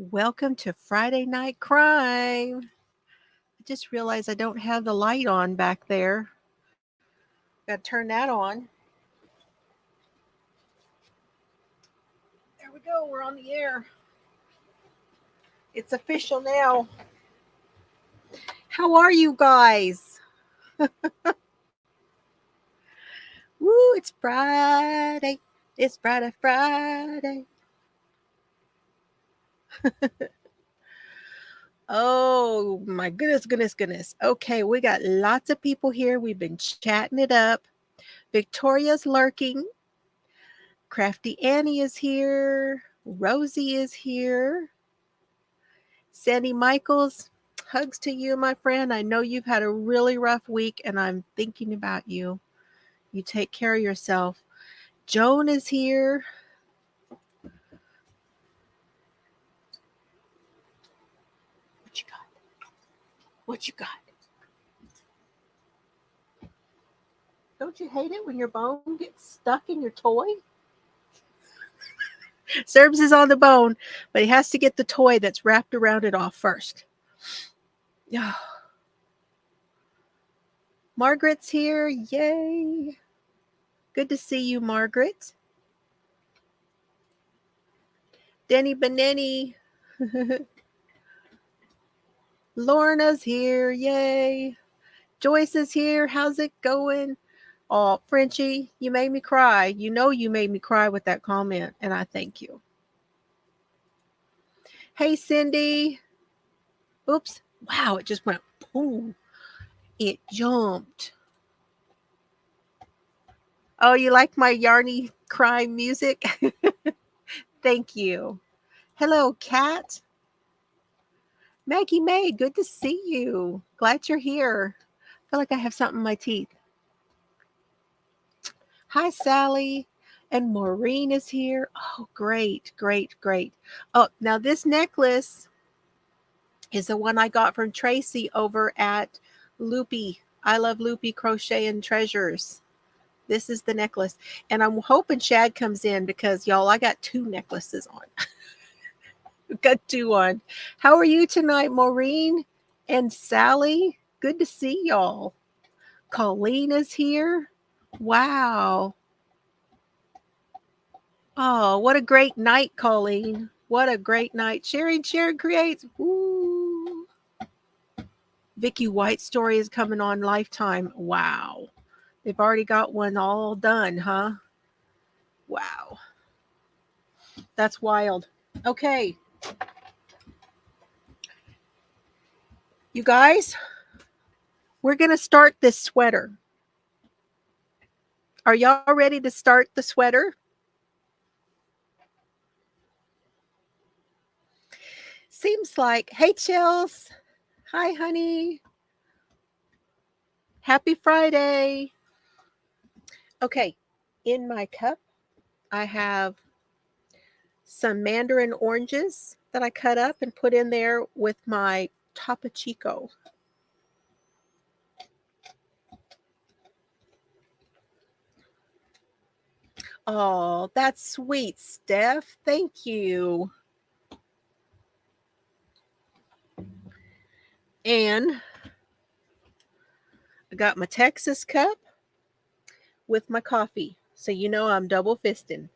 Welcome to Friday Night Crime. I just realized I don't have the light on back there. Got to turn that on. There we go. We're on the air. It's official now. How are you guys? Woo, it's Friday. It's Friday. Oh my goodness. Okay, we got lots of people here. We've been chatting it up. Victoria's lurking. Crafty Annie is here. Rosie is here. Sandy Michaels, hugs to you, my friend. I know you've had a really rough week, and I'm thinking about you. You take care of yourself. Joan is here. What you got? What you got? Don't you hate it when your bone gets stuck in your toy? Serbs is on the bone, but he has to get the toy that's wrapped around it off first. Margaret's here. Yay. Good to see you, Margaret. Denny Beneni. Lorna's here. Yay. Joyce is here. How's it going? Oh, Frenchie, you made me cry. You know you made me cry with that comment, and I thank you. Hey, Cindy. Oops. Wow, it just went boom. It jumped. Oh, you like my yarny crime music? Thank you. Hello, Kat. Maggie May, good to see you. Glad you're here. I feel like I have something in my teeth. Hi, Sally. And Maureen is here. Oh, great. Oh, now this necklace is the one I got from Tracy over at Loopy. I love Loopy Crochet and Treasures. This is the necklace. And I'm hoping Shad comes in because, y'all, I got two necklaces on. Got two on. How are you tonight, Maureen and Sally? Good to see y'all. Colleen is here. Wow. Oh, what a great night, Colleen. What a great night. Sharon creates. Woo. Vicky White's story is coming on Lifetime. Wow. They've already got one all done, huh? Wow. That's wild. Okay. You guys, we're going to start this sweater. Are y'all ready to start the sweater? Seems like, hey, Chills. Hi, honey. Happy Friday. Okay, in my cup, I have some mandarin oranges that I cut up and put in there with my Topo Chico. Oh, that's sweet, Steph. Thank you. And I got my Texas cup with my coffee. So you know I'm double fisting.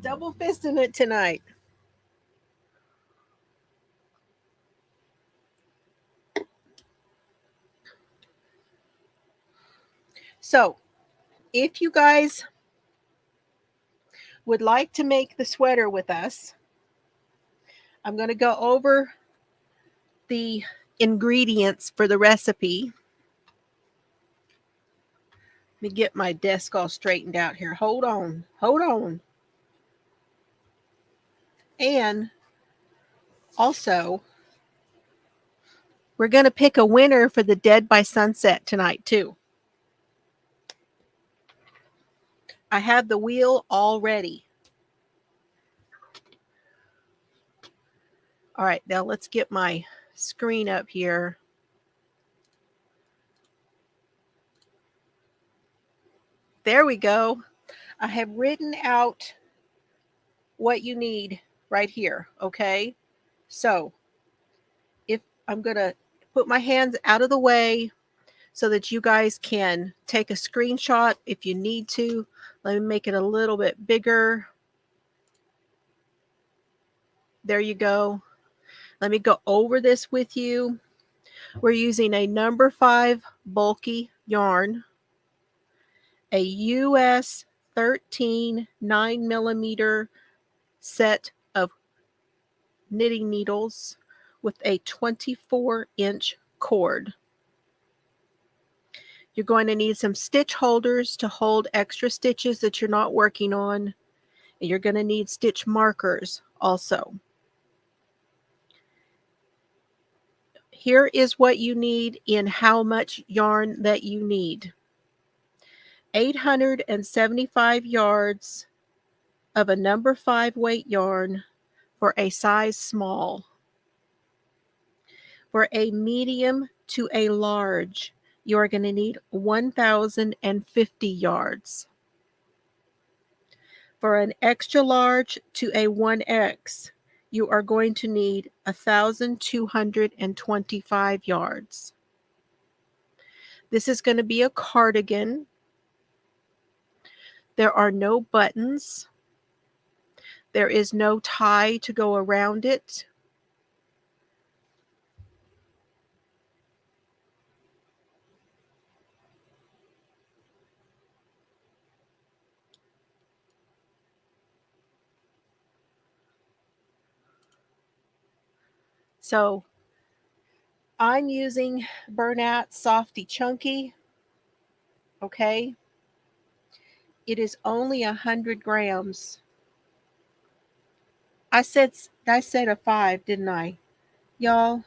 Double fisting it tonight. So, if you guys would like to make the sweater with us, I'm going to go over the ingredients for the recipe. Let me get my desk all straightened out here. Hold on. And also, we're going to pick a winner for the Dead by Sunset tonight, too. I have the wheel all ready. All right, now let's get my screen up here. There we go. I have written out what you need right here, okay? So if I'm going to put my hands out of the way so that you guys can take a screenshot if you need to. Let me make it a little bit bigger. There you go. Let me go over this with you. We're using a number 5 bulky yarn, a US 13 9mm set of knitting needles with a 24-inch cord. You're going to need some stitch holders to hold extra stitches that you're not working on. And you're going to need stitch markers also. Here is what you need in how much yarn that you need. 875 yards of a number 5 weight yarn for a size small. For a medium to a large, you are going to need 1,050 yards. For an extra large to a 1X, you are going to need 1,225 yards. This is going to be a cardigan. There are no buttons. There is no tie to go around it. So I'm using Bernat Softy Chunky. Okay. It is only 100 grams. I said a 5, didn't I? Y'all,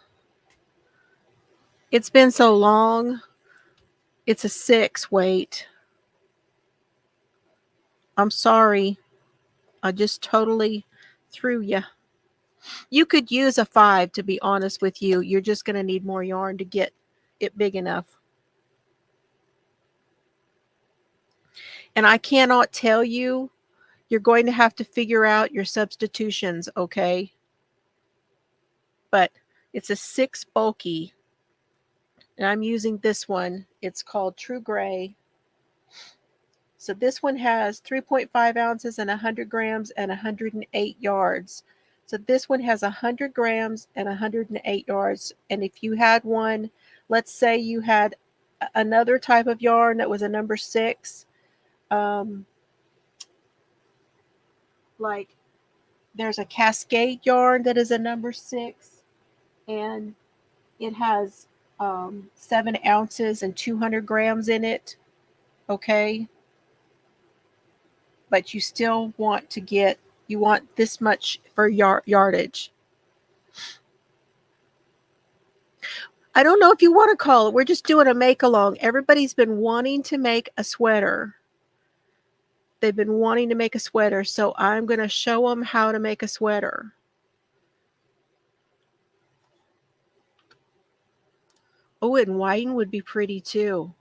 it's been so long. It's a 6 weight. I'm sorry. I just totally threw you. You could use a 5, to be honest with you. You're just going to need more yarn to get it big enough. And I cannot tell you. You're going to have to figure out your substitutions, okay? But it's a 6 bulky. And I'm using this one. It's called True Gray. So this one has 3.5 ounces and 100 grams and 108 yards. So this one has 100 grams and 108 yards. And if you had one, let's say you had another type of yarn that was a number 6, like there's a Cascade yarn that is a number 6, and it has 7 ounces and 200 grams in it. Okay. But you still want to get, you want this much for yardage. I don't know if you want to call it. We're just doing a make along. Everybody's been wanting to make a sweater. They've been wanting to make a sweater, so I'm going to show them how to make a sweater. Oh, and wine would be pretty too.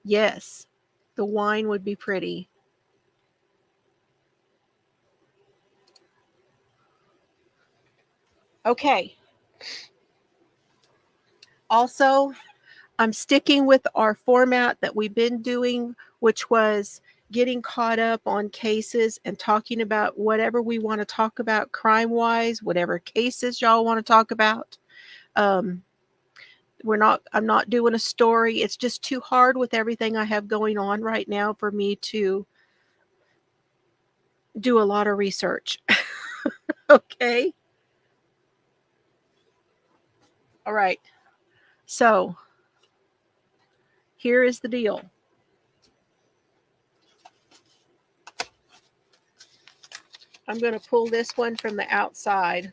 Yes, the wine would be pretty. Okay. Also, I'm sticking with our format that we've been doing, which was getting caught up on cases and talking about whatever we want to talk about crime-wise, whatever cases y'all want to talk about. I'm not doing a story. It's just too hard with everything I have going on right now for me to do a lot of research. Okay. All right. So here is the deal. I'm going to pull this one from the outside.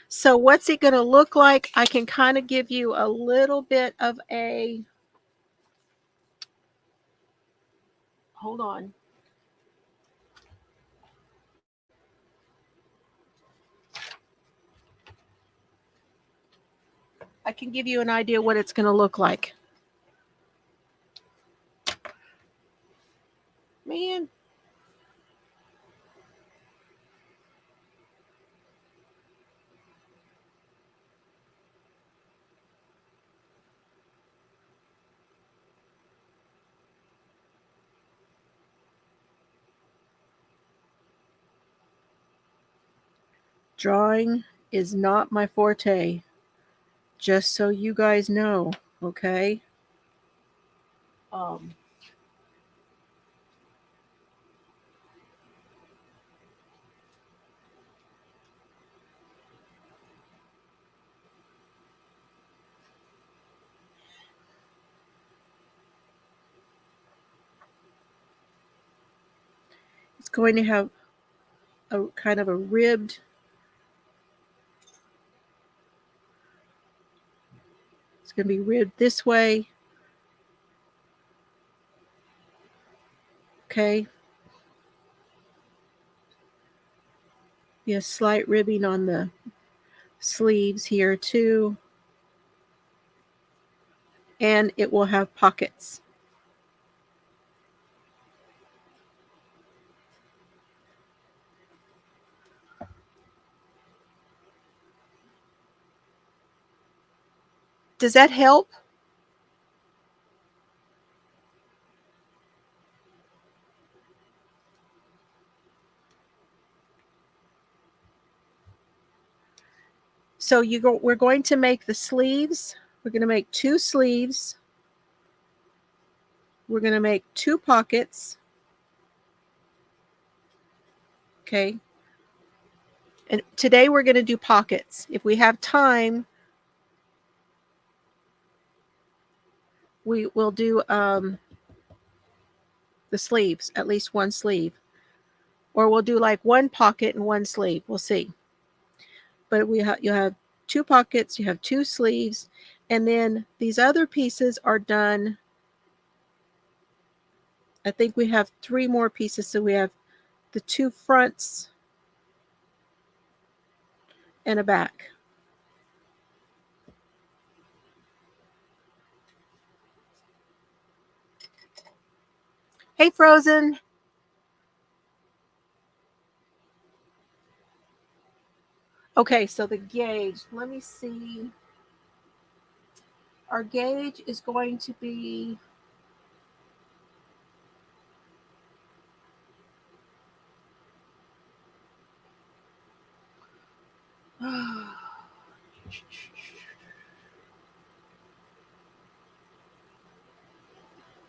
So what's it going to look like? I can kind of give you a little bit of a, hold on. I can give you an idea what it's going to look like. Man. Drawing is not my forte, just so you guys know, okay? Um, it's going to have a kind of a ribbed, it's going to be ribbed this way, okay? Be a slight ribbing on the sleeves here too, and it will have pockets. Does that help? So we're going to make the sleeves. We're going to make 2 sleeves. We're going to make 2 pockets. Okay. And today we're going to do pockets. If we have time, we will do the sleeves, at least 1 sleeve. Or we'll do like 1 pocket and 1 sleeve. We'll see. But you'll have 2 pockets, you have 2 sleeves, and then these other pieces are done. I think we have 3 more pieces. So we have the 2 fronts and a back. Hey, Frozen. Okay, so the gauge, let me see. Our gauge is going to be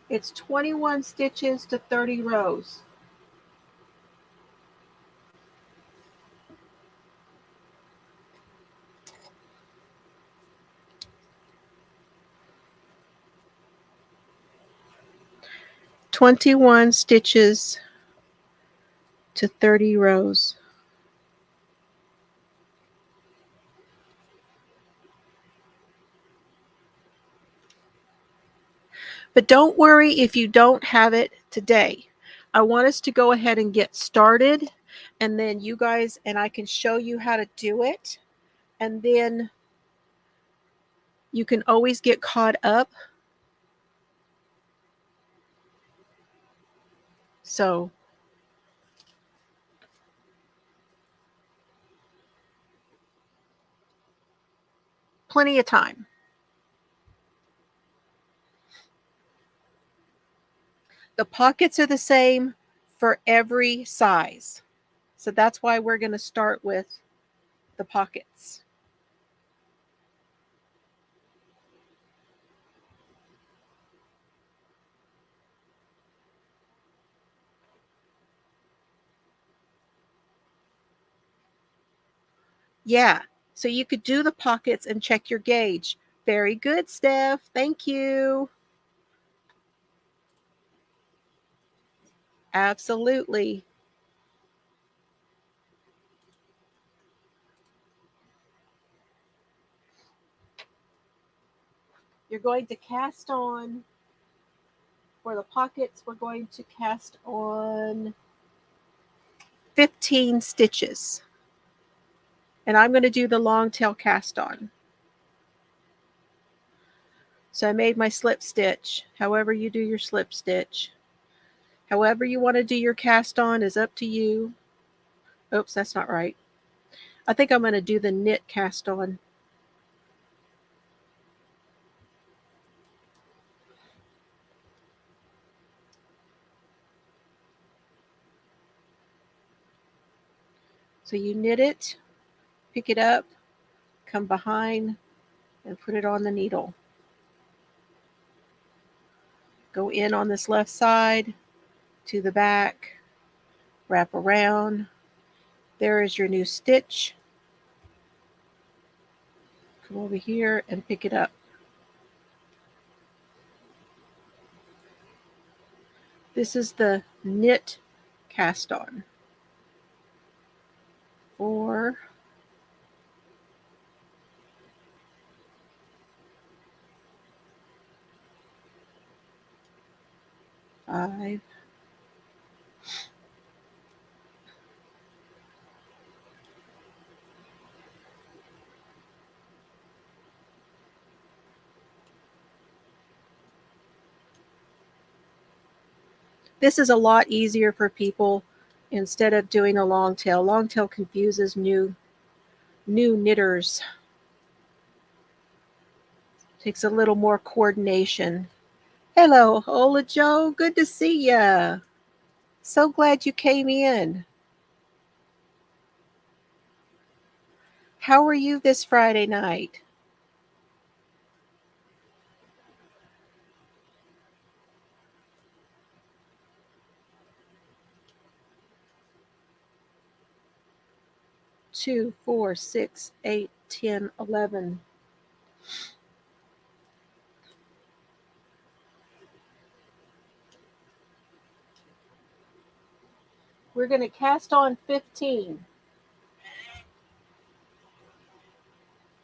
it's 21 stitches to 30 rows. "21 stitches to 30 rows." But don't worry if you don't have it today. I want us to go ahead and get started, and then you guys and I can show you how to do it, and then you can always get caught up. So plenty of time. The pockets are the same for every size. So that's why we're going to start with the pockets. Yeah, so you could do the pockets and check your gauge. Very good, Steph. Thank you. Absolutely. You're going to cast on, for the pockets, we're going to cast on 15 stitches. And I'm going to do the long tail cast on. So I made my slip stitch. However you do your slip stitch. However you want to do your cast on is up to you. Oops, that's not right. I think I'm going to do the knit cast on. So you knit it, pick it up, come behind, and put it on the needle. Go in on this left side to the back, wrap around. There is your new stitch. Come over here and pick it up. This is the knit cast on. 4, 5, this is a lot easier for people instead of doing a long tail. Long tail confuses new knitters. Takes a little more coordination. Hello, Ola Joe. Good to see ya. So glad you came in. How are you this Friday night? Two, 4, 6, 8, 10, 11. We're going to cast on 15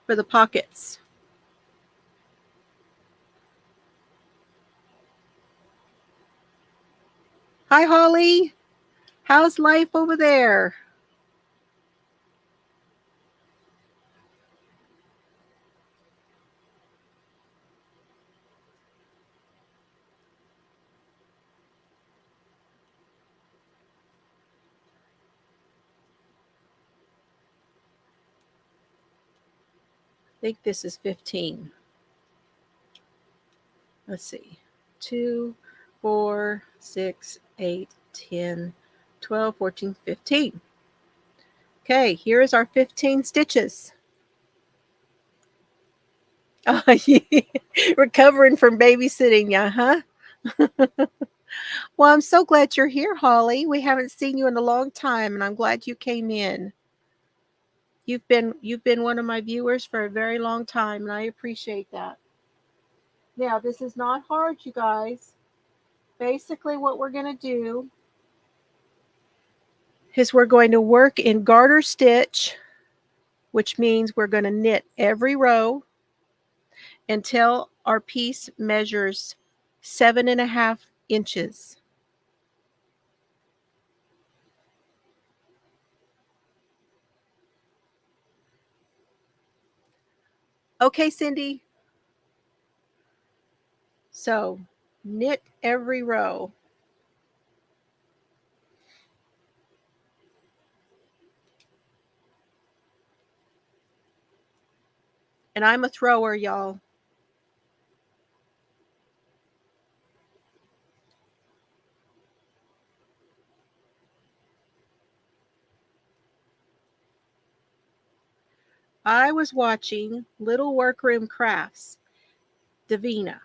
for the pockets. Hi, Holly. How's life over there? I think this is 15. Let's see. 2, 4, 6, 8, 10, 12, 14, 15. Okay, here's our 15 stitches. Oh, yeah. Recovering from babysitting, yeah, huh? Well, I'm so glad you're here, Holly. We haven't seen you in a long time, and I'm glad you came in. You've been one of my viewers for a very long time, and I appreciate that. Now, this is not hard, you guys. Basically, what we're going to do is we're going to work in garter stitch, which means we're going to knit every row until our piece measures 7.5 inches. Okay, Cindy. So knit every row. And I'm a thrower, y'all. I was watching Little Workroom Crafts, Davina.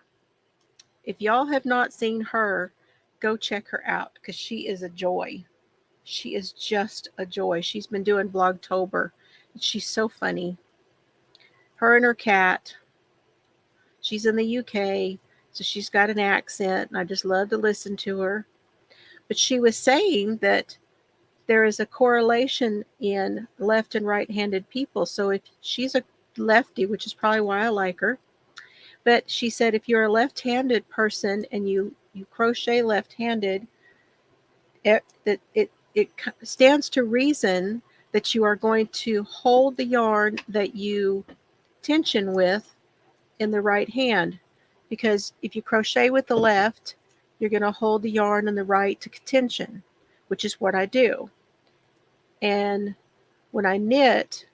If y'all have not seen her, go check her out because she is a joy. She is just a joy. She's been doing Vlogtober. She's so funny. Her and her cat. She's in the UK, so she's got an accent, and I just love to listen to her. But she was saying that there is a correlation in left and right-handed people. So if she's a lefty, which is probably why I like her, but she said if you're a left-handed person and you crochet left-handed, it stands to reason that you are going to hold the yarn that you tension with in the right hand. because if you crochet with the left, you're going to hold the yarn on the right to tension, which is what I do. And when I knit,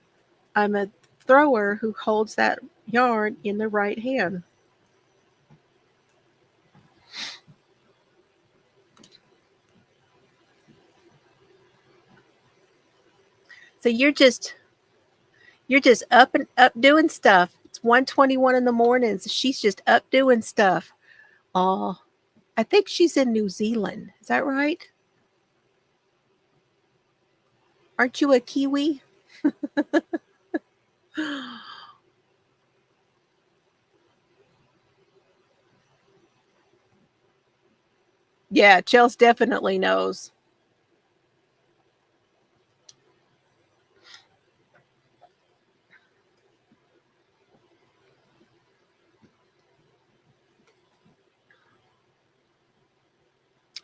I'm a thrower who holds that yarn in the right hand. So you're just up and up doing stuff. It's 1:21 in the morning. So she's just up doing stuff. Oh, I think she's in New Zealand. Is that right? Aren't you a Kiwi? Yeah, Chels definitely knows.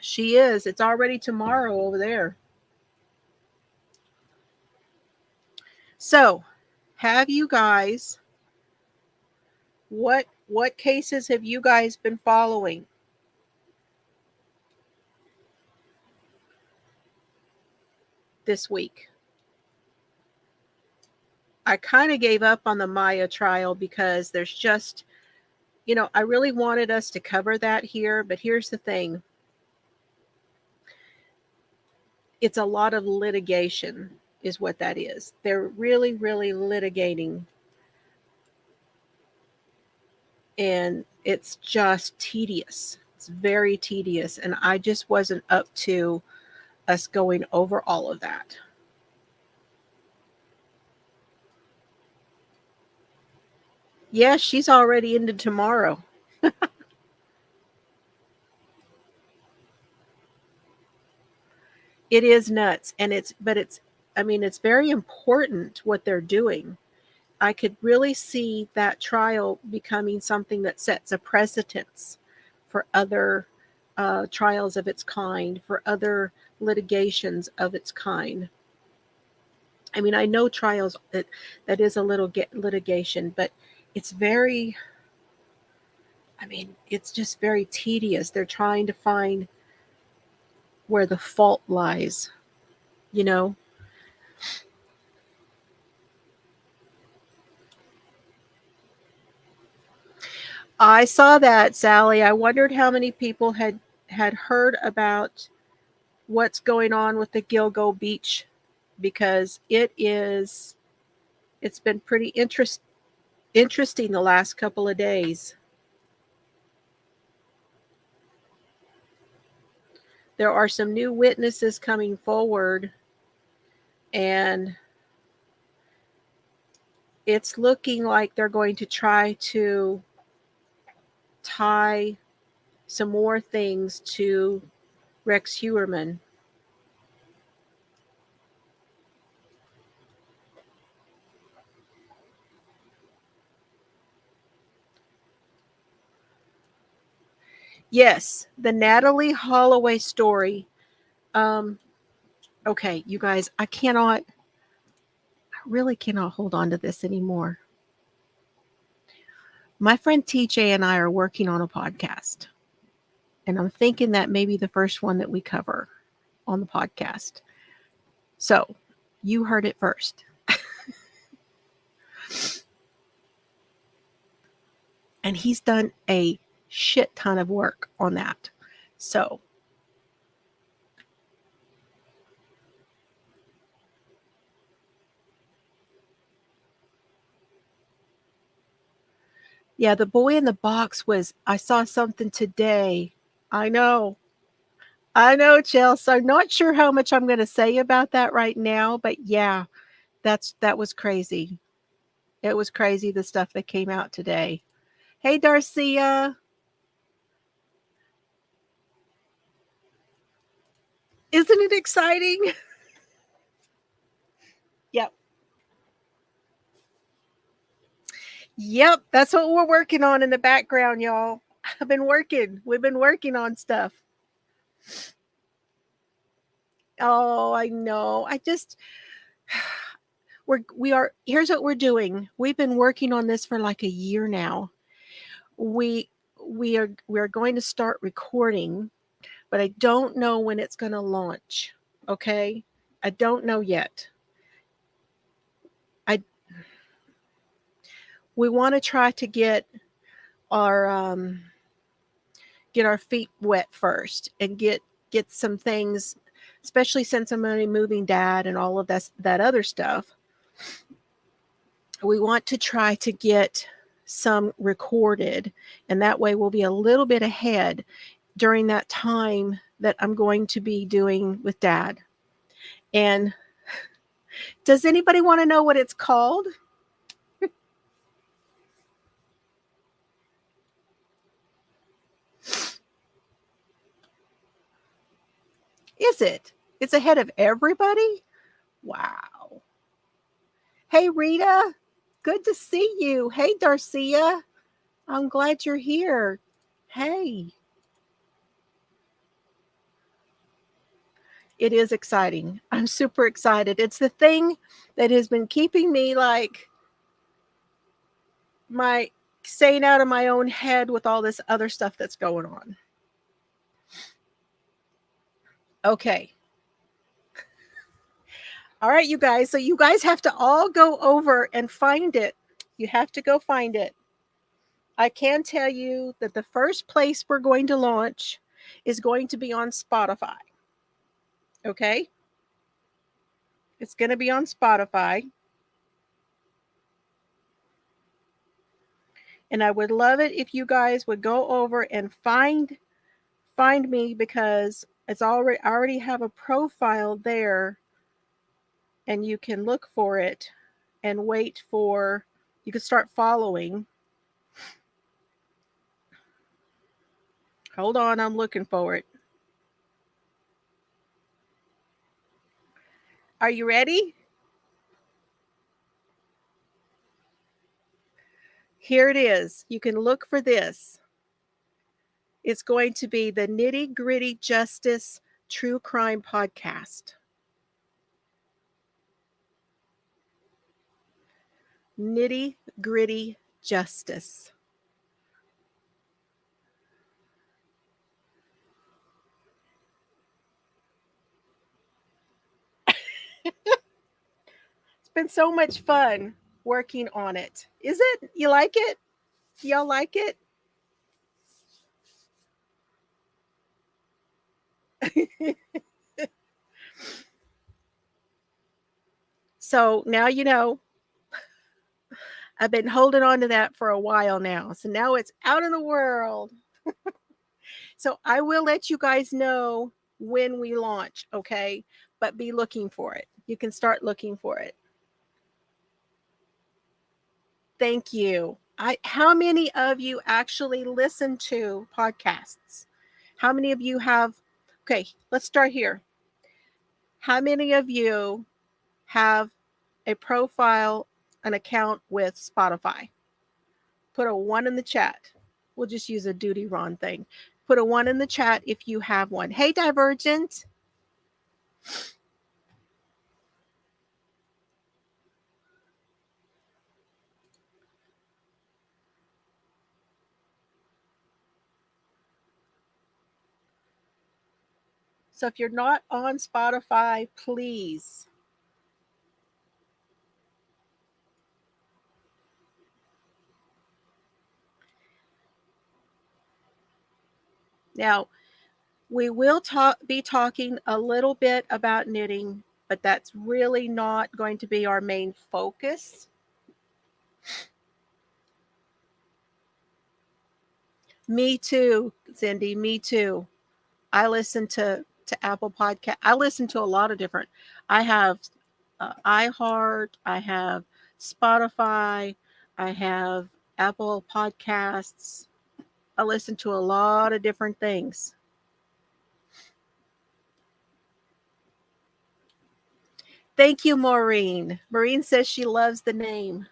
She is. It's already tomorrow over there. So, have you guys what cases have you guys been following this week? I kind of gave up on the Maya trial because there's just, I really wanted us to cover that here, but here's the thing. It's a lot of litigation is what that is. They're really, really litigating. And it's just tedious. It's very tedious. And I just wasn't up to us going over all of that. Yeah, she's already into tomorrow. It is nuts. And it's very important what they're doing. I could really see that trial becoming something that sets a precedence for other trials of its kind, for other litigations of its kind. I mean, I know trials that is a little litigation, but it's very, it's just very tedious. They're trying to find where the fault lies, you know? I saw that, Sally. I wondered how many people had heard about what's going on with the Gilgo Beach, because it's been pretty interesting the last couple of days. There are some new witnesses coming forward, and it's looking like they're going to try to tie some more things to Rex Heuermann. Yes, the Natalie Holloway story. Okay, you guys, I really cannot hold on to this anymore. My friend TJ and I are working on a podcast, and I'm thinking that may be the first one that we cover on the podcast. So, you heard it first. And he's done a shit ton of work on that. So, yeah, the boy in the box I saw something today. I know. I know, Chelsea. I'm not sure how much I'm going to say about that right now, but yeah, that was crazy. It was crazy, the stuff that came out today. Hey, Darcia. Isn't it exciting? Yep. Yep. That's what we're working on in the background, y'all. We've been working on stuff. Oh, I know. Here's what we're doing. We've been working on this for like a year now. We we're going to start recording, but I don't know when it's going to launch. Okay? I don't know yet. We want to try to our get our feet wet first and get some things, especially since I'm only moving dad and all of that other stuff. We want to try to get some recorded, and that way we'll be a little bit ahead during that time that I'm going to be doing with dad. And does anybody want to know what it's called? Is it? It's ahead of everybody? Wow. Hey, Rita. Good to see you. Hey, Darcia. I'm glad you're here. Hey. It is exciting. I'm super excited. It's the thing that has been keeping me like staying out of my own head with all this other stuff that's going on. Okay. All right, you guys. So you guys have to all go over and find it. You have to go find it. I can tell you that the first place we're going to launch is going to be on Spotify. Okay? It's going to be on Spotify. And I would love it if you guys would go over and find me, because I already have a profile there, and you can look for it and you can start following. Hold on, I'm looking for it. Are you ready? Here it is. You can look for this. It's going to be the Nitty Gritty Justice True Crime Podcast. Nitty Gritty Justice. It's been so much fun working on it. Is it? You like it? Y'all like it? So now you know. I've been holding on to that for a while now. So now it's out in the world. So I will let you guys know when we launch, okay? But be looking for it. You can start looking for it. Thank you. How many of you actually listen to podcasts? How many of you have? Okay, let's start here. How many of you have a profile, an account with Spotify? Put a 1 in the chat. We'll just use a Duty Ron thing. Put a 1 in the chat if you have one. Hey, Divergent. So if you're not on Spotify, please. Now, we will be talking a little bit about knitting, but that's really not going to be our main focus. Me too, Cindy. Me too. I listen to Apple Podcast. I listen to a lot of different. I have iHeart. I have Spotify. I have Apple Podcasts. I listen to a lot of different things. Thank you, Maureen. Maureen says she loves the name.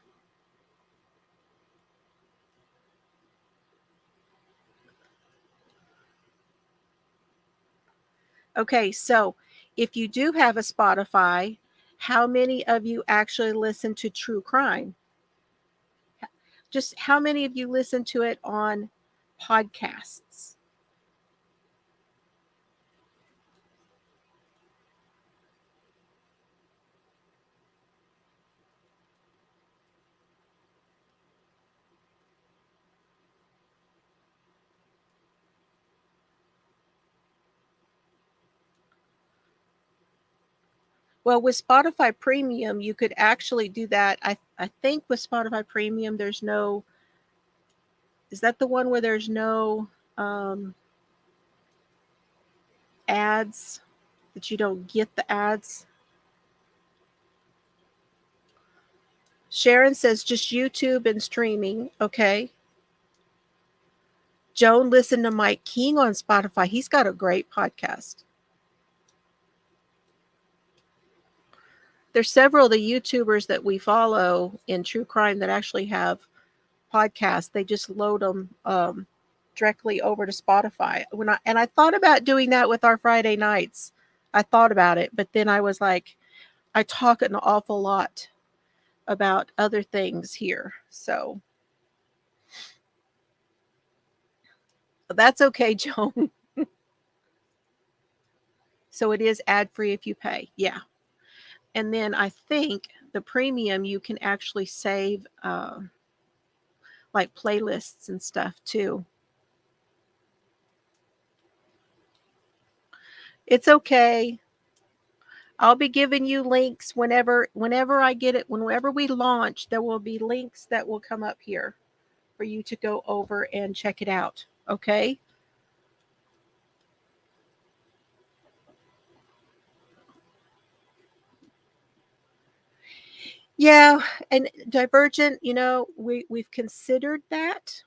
Okay, so if you do have a Spotify, how many of you actually listen to true crime? Just how many of you listen to it on podcasts. Well, with Spotify Premium, you could actually do that. I think with Spotify Premium, there's no, is that the one where there's no ads, that you don't get the ads? Sharon says just YouTube and streaming. Okay. Joan listened to Mike King on Spotify. He's got a great podcast. There's several of the YouTubers that we follow in true crime that actually have podcasts. They just load them directly over to Spotify. I thought about doing that with our Friday nights. I thought about it, but then I was like, I talk an awful lot about other things here. So that's okay, Joan. So it is ad free if you pay. Yeah. And then I think the premium, you can actually save like playlists and stuff too. It's okay. I'll be giving you links whenever I get it. Whenever we launch, there will be links that will come up here for you to go over and check it out. Okay? Yeah, and Divergent, we've considered that,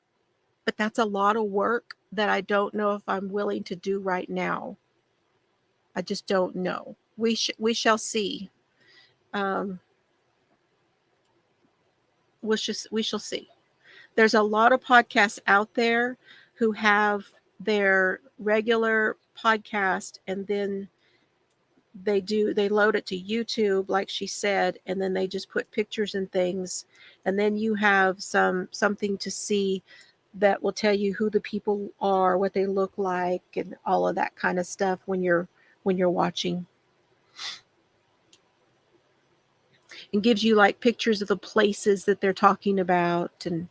but that's a lot of work that I don't know if I'm willing to do right now. I just don't know. We shall see. Um, we shall see. There's a lot of podcasts out there who have their regular podcast, and then they load it to YouTube, like she said, and then they just put pictures and things, and then you have something to see that will tell you who the people are, what they look like, and all of that kind of stuff when you're watching. And gives you like pictures of the places that they're talking about, and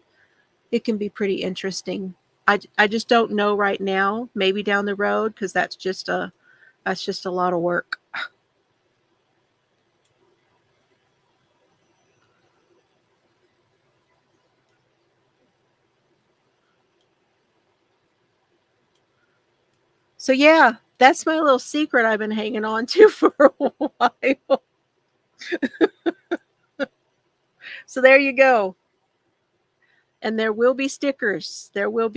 it can be pretty interesting. I just don't know right now, maybe down the road, because that's just a lot of work. So yeah, that's my little secret I've been hanging on to for a while. So there you go. And there will be stickers. We'll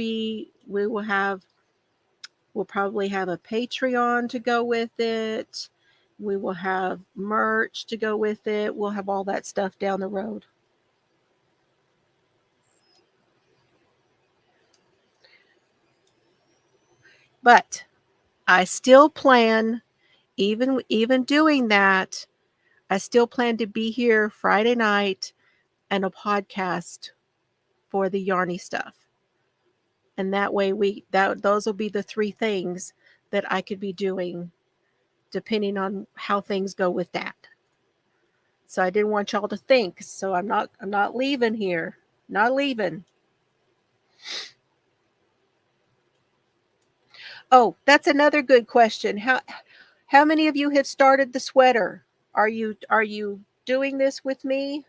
probably have a Patreon to go with it. We will have merch to go with it. We'll have all that stuff down the road. But I still plan, even doing that, I still plan to be here Friday night and a podcast for the Yarny stuff. And that way those will be the three things that I could be doing depending on how things go with that. So I didn't want y'all to think. So I'm not leaving here. Not leaving. Oh, that's another good question. How many of you have started the sweater? Are you doing this with me?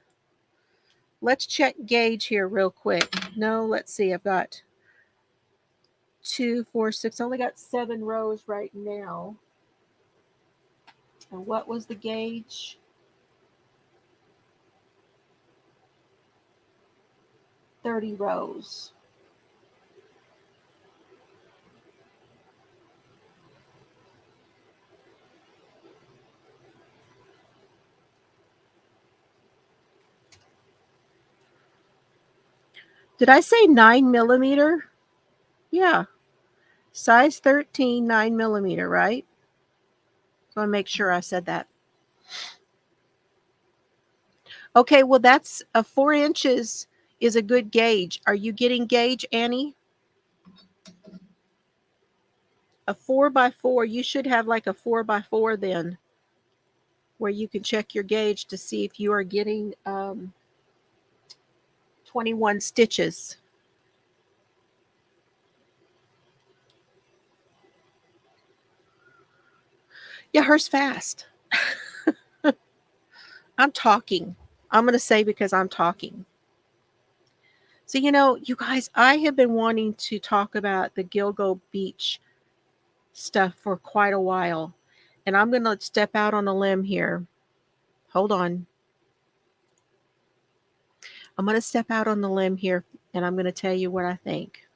Let's check gauge here real quick. No, let's see. I've got 2, 4, 6. I only got 7 rows right now. And what was the gauge? 30 rows. Did I say 9 millimeter? Yeah. Size 13, 9 millimeter, right? So I make sure I said that. Okay, well, that's 4 inches is a good gauge. Are you getting gauge, Annie? A 4x4, you should have like a 4x4 then, where you can check your gauge to see if you are getting 21 stitches. Yeah, hers fast. I'm talking. I'm going to say because I'm talking. So, you guys, I have been wanting to talk about the Gilgo Beach stuff for quite a while. And I'm going to step out on a limb here. Hold on. I'm going to step out on the limb here and I'm going to tell you what I think.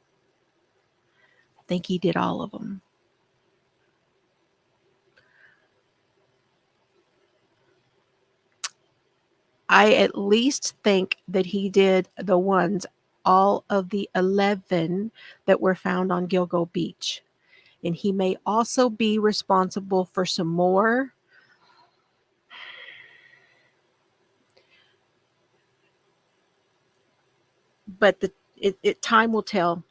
I think he did all of them. I at least think that he did the ones, all of the 11 that were found on Gilgo Beach. And he may also be responsible for some more. But time will tell.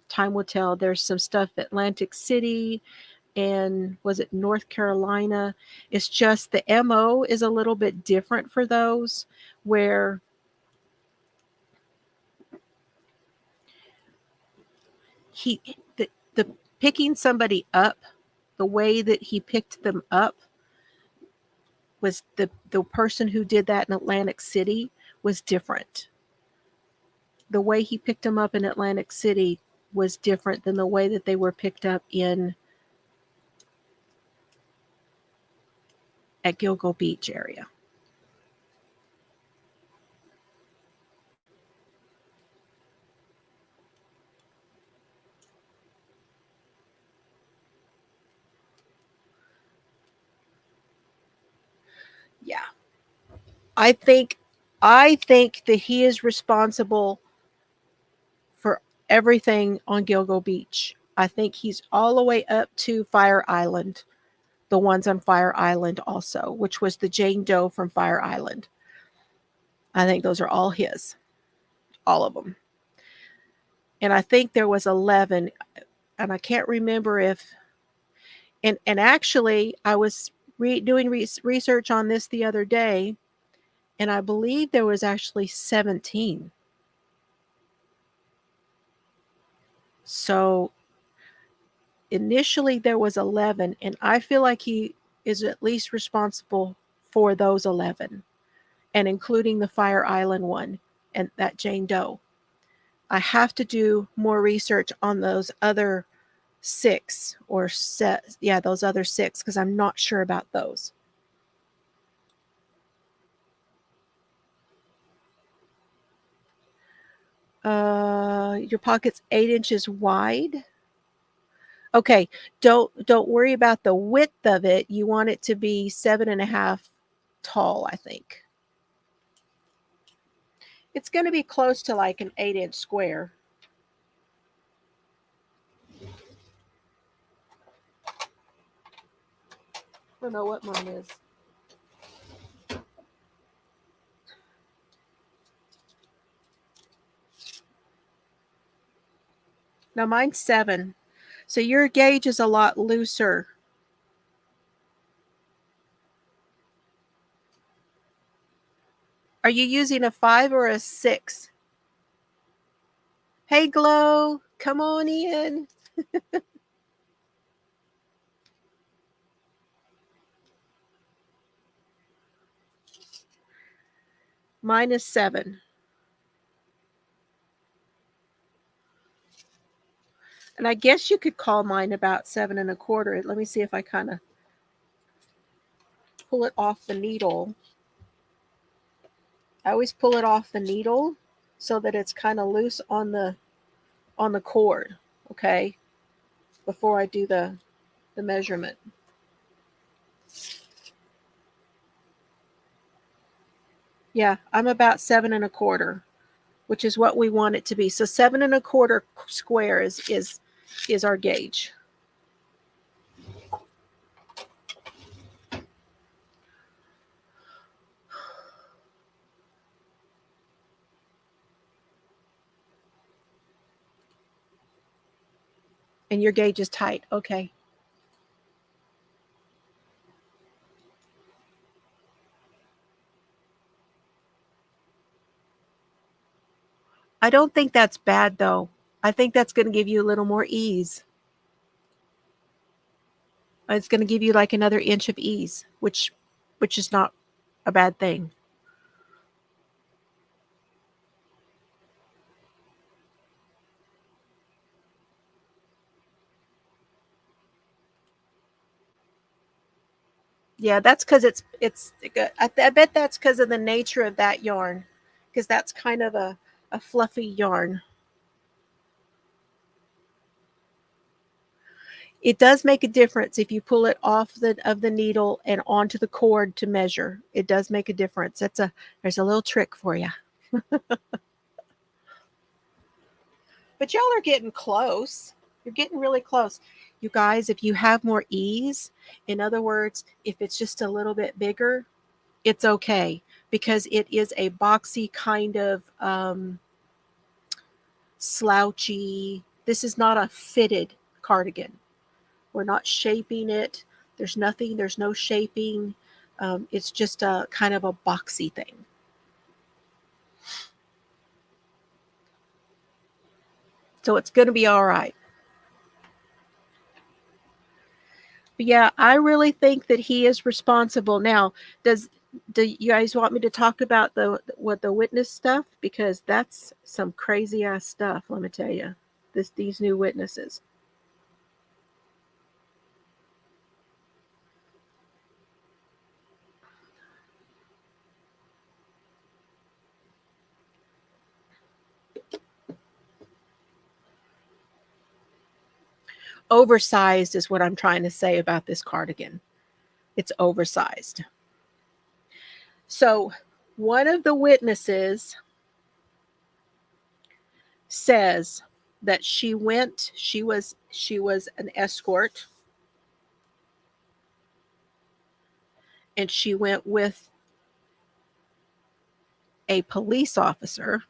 Time will tell. There's some stuff Atlantic City and was it North Carolina? It's just the MO is a little bit different for those, where the picking somebody up, the way that he picked them up was the person who did that in Atlantic City was different. The way he picked them up in Atlantic City was different than the way that they were picked up at Gilgo Beach area. Yeah. I think that he is responsible for everything on Gilgo Beach. I think he's all the way up to Fire Island, the ones on Fire Island also, which was the Jane Doe from Fire Island. I think those are all his, all of them. And I think there was 11, and I can't remember if, and actually I was doing research on this the other day, and I believe there was actually 17. So initially there was 11, and I feel like he is at least responsible for those 11, and including the Fire Island one and that Jane Doe. I have to do more research on those other 6 those other 6, because I'm not sure about those. Your pocket's 8 inches wide. Okay, don't worry about the width of it. You want it to be 7.5 tall, I think. It's going to be close to like an 8-inch square. I don't know what mine is. Now mine's 7. So your gauge is a lot looser. Are you using a 5 or a 6? Hey, Glow, come on in. Mine is 7. And I guess you could call mine about 7.25. Let me see if I kind of pull it off the needle. I always pull it off the needle so that it's kind of loose on the cord, okay, before I do the measurement. Yeah, I'm about 7.25, which is what we want it to be. So 7.25 square is our gauge. And your gauge is tight. Okay. I don't think that's bad though. I think that's going to give you a little more ease. It's going to give you like another inch of ease, which is not a bad thing. Yeah, that's because it's. I bet that's because of the nature of that yarn, because that's kind of a fluffy yarn. It does make a difference if you pull it off of the needle and onto the cord to measure. It does make a difference. There's a little trick for you. But y'all are getting close. You're getting really close. You guys, if you have more ease, in other words, if it's just a little bit bigger, it's okay because it is a boxy kind of slouchy. This is not a fitted cardigan. We're not shaping it. There's no shaping. It's just a kind of a boxy thing. So it's going to be all right. But yeah, I really think that he is responsible. Now, do you guys want me to talk about the witness stuff? Because that's some crazy ass stuff, let me tell you. These new witnesses. Oversized is what I'm trying to say about this cardigan. It's oversized. So, one of the witnesses says that she was an escort and she went with a police officer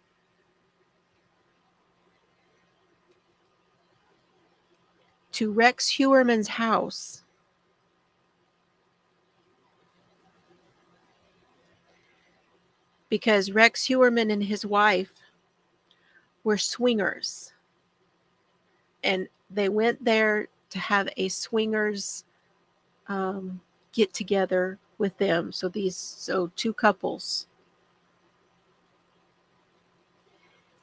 to Rex Heuermann's house because Rex Heuermann and his wife were swingers, and they went there to have a swingers get together with them. So two couples.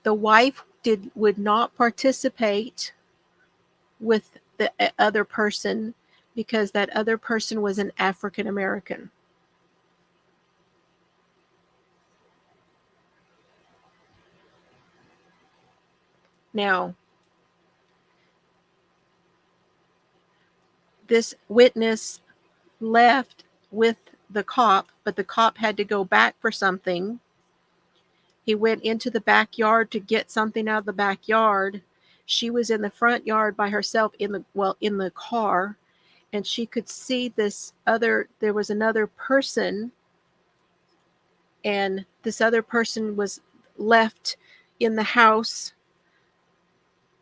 The wife would not participate with the other person because that other person was an African American. Now, this witness left with the cop, but the cop had to go back for something. He went into the backyard to get something out of the backyard. She was in the front yard by herself in the car, and she could see there was another person, and this other person was left in the house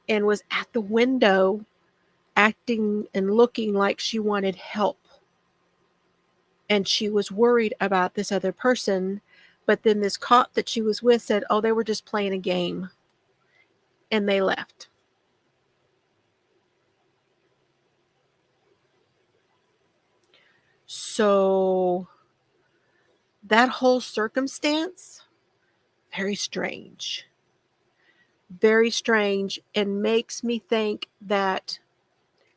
and was at the window acting and looking like she wanted help. And she was worried about this other person. But then this cop that she was with said, oh, they were just playing a game. And they left. So that whole circumstance, very strange. Very strange, and makes me think that,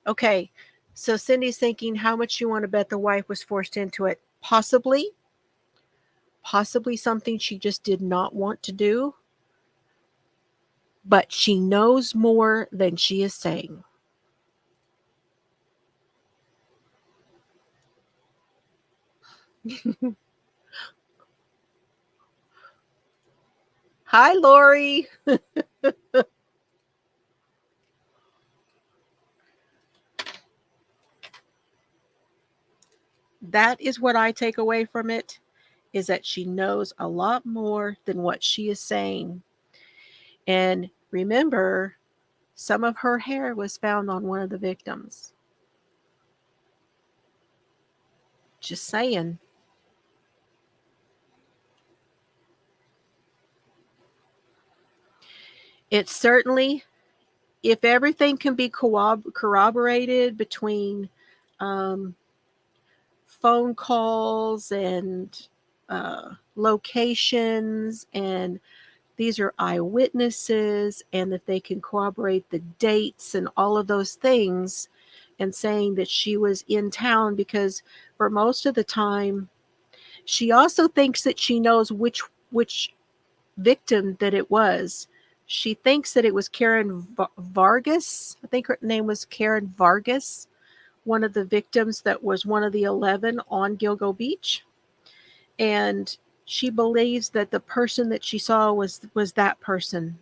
okay, so Cindy's thinking how much you want to bet the wife was forced into it. Possibly something she just did not want to do, but she knows more than she is saying. Hi, Lori. That is what I take away from it, is that she knows a lot more than what she is saying. And remember, some of her hair was found on one of the victims. Just saying. It's certainly, if everything can be corroborated between um, phone calls and locations, and these are eyewitnesses, and if they can corroborate the dates and all of those things, and saying that she was in town, because for most of the time, she also thinks that she knows which victim that it was. She thinks that it was Karen Vargas. I think her name was Karen Vargas, one of the victims that was one of the 11 on Gilgo Beach. And she believes that the person that she saw was that person.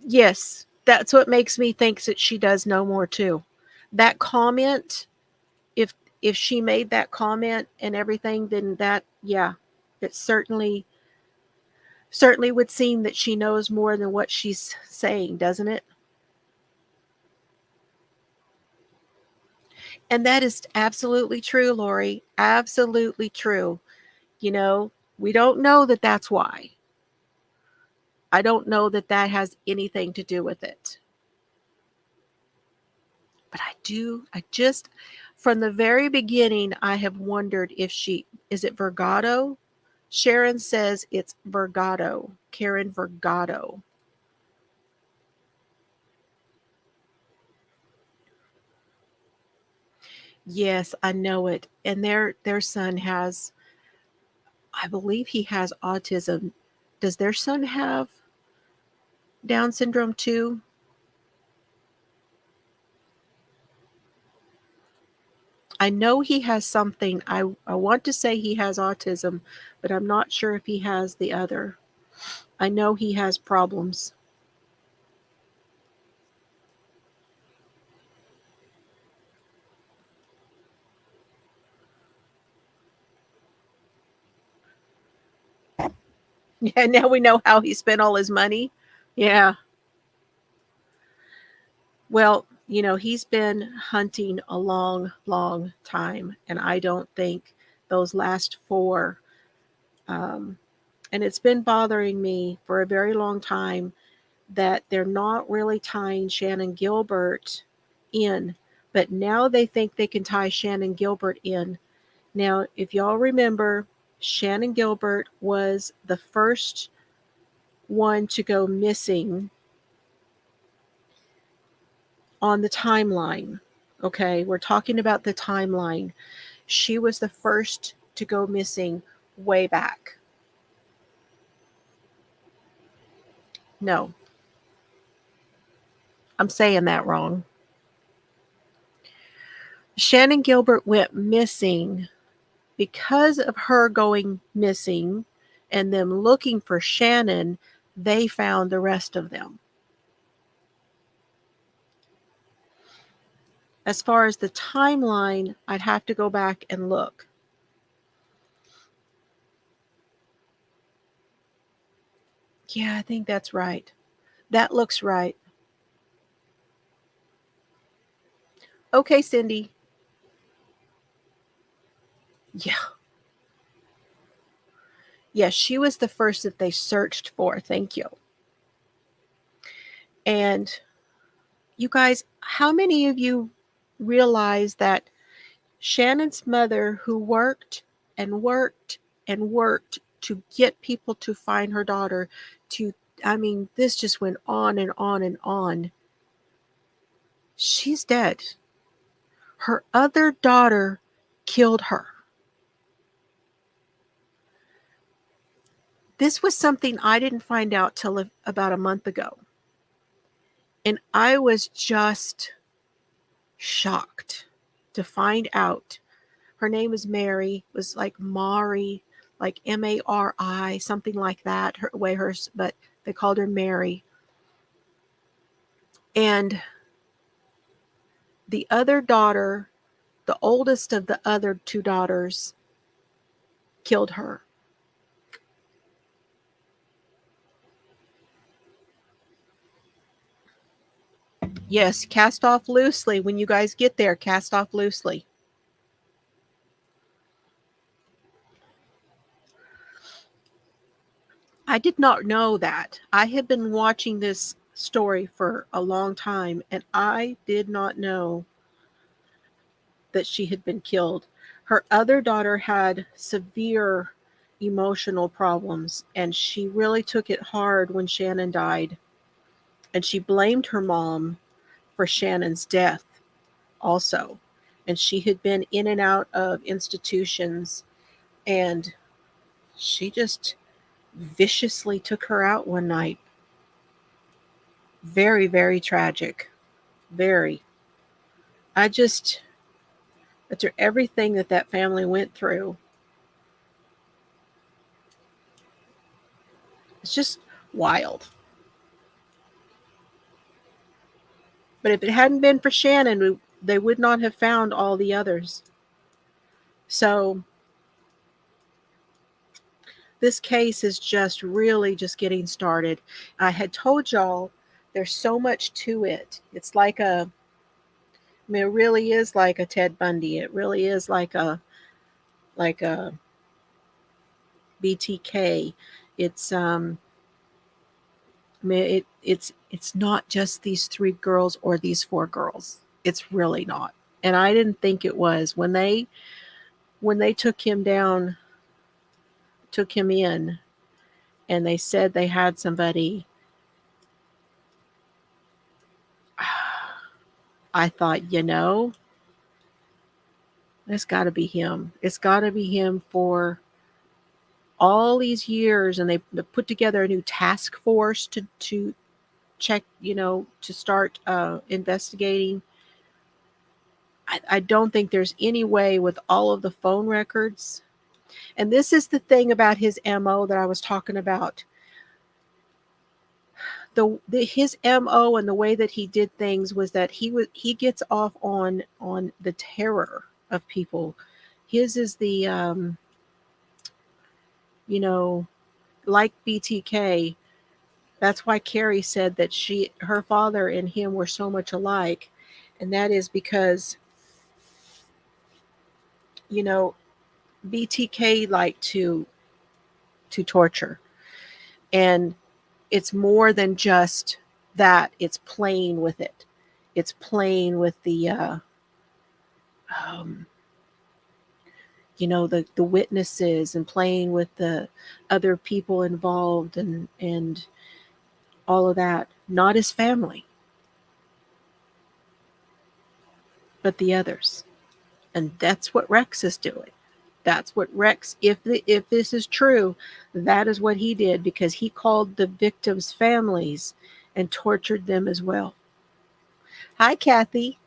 Yes, that's what makes me think that she does know more too. That comment, if if she made that comment and everything, then that, yeah, it certainly would seem that she knows more than what she's saying, doesn't it? And that is absolutely true, Lori. Absolutely true. You know, we don't know that that's why. I don't know that that has anything to do with it. But I just, from the very beginning, I have wondered if is it Vergado? Sharon says it's Vergado, Karen Vergado. Yes, I know it. And their son has, I believe he has autism. Does their son have Down syndrome too? I know he has something. I want to say he has autism, but I'm not sure if he has the other. I know he has problems. Yeah, now we know how he spent all his money. Yeah. Well, he's been hunting a long, long time, and I don't think those last four, um, and it's been bothering me for a very long time that they're not really tying Shannon Gilbert in, but now they think they can tie Shannon Gilbert in. Now, if y'all remember, Shannon Gilbert was the first one to go missing on the timeline. Okay, we're talking about the timeline. She was the first to go missing way back. No, I'm saying that wrong. Shannon Gilbert went missing because of her going missing and them looking for Shannon. They found the rest of them. As far as the timeline, I'd have to go back and look. Yeah, I think that's right. That looks right. Okay, Cindy. Yeah. Yes, she was the first that they searched for. Thank you. And you guys, how many of you realize that Shannon's mother, who worked and worked and worked to get people to find her daughter, to, I mean, this just went on and on and on. She's dead. Her other daughter killed her. This was something I didn't find out till about a month ago. And I was just shocked to find out. Her name is Mary, was like Mari, like Mari, something like that. Her way hers, but they called her Mary. And the other daughter, the oldest of the other two daughters killed her. Yes, cast off loosely. When you guys get there, cast off loosely. I did not know that. I had been watching this story for a long time, and I did not know that she had been killed. Her other daughter had severe emotional problems, and she really took it hard when Shannon died. And she blamed her mom for Shannon's death also. And she had been in and out of institutions, and she just viciously took her out one night. Very, very tragic. Very. I just, after everything that that family went through, it's just wild. But if it hadn't been for Shannon, they would not have found all the others. So this case is just really just getting started. I had told y'all there's so much to it. It's like I mean, it really is like a Ted Bundy. It really is like a BTK. It's I mean, it's not just these three girls or these four girls. It's really not. And I didn't think it was when they took him down, took him in, and they said they had somebody. I thought, it's got to be him. It's got to be him for all these years, and they put together a new task force to check, to start investigating. I don't think there's any way with all of the phone records. And this is the thing about his MO that I was talking about. His MO and the way that he did things was that he gets off on the terror of people. His is the like BTK. That's why Carrie said that her father and him were so much alike. And that is because, BTK liked to torture. And it's more than just that. It's playing with it. It's playing with the, um, the witnesses, and playing with the other people involved, and all of that. Not his family, but the others. And that's what Rex is doing. That's what Rex, if this is true, that is what he did, because he called the victims' families and tortured them as well. Hi, Kathy.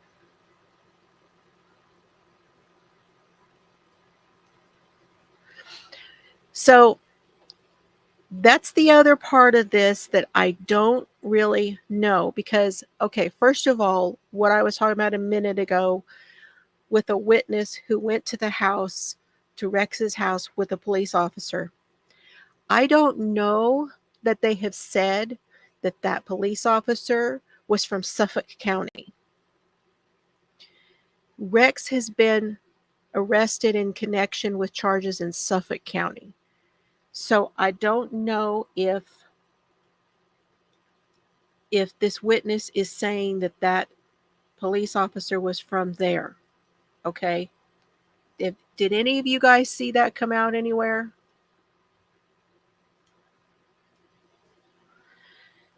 So that's the other part of this that I don't really know, because, okay, first of all, what I was talking about a minute ago with a witness who went to the house, to Rex's house, with a police officer. I don't know that they have said that that police officer was from Suffolk County. Rex has been arrested in connection with charges in Suffolk County. So I don't know if this witness is saying that that police officer was from there. Okay? Did any of you guys see that come out anywhere?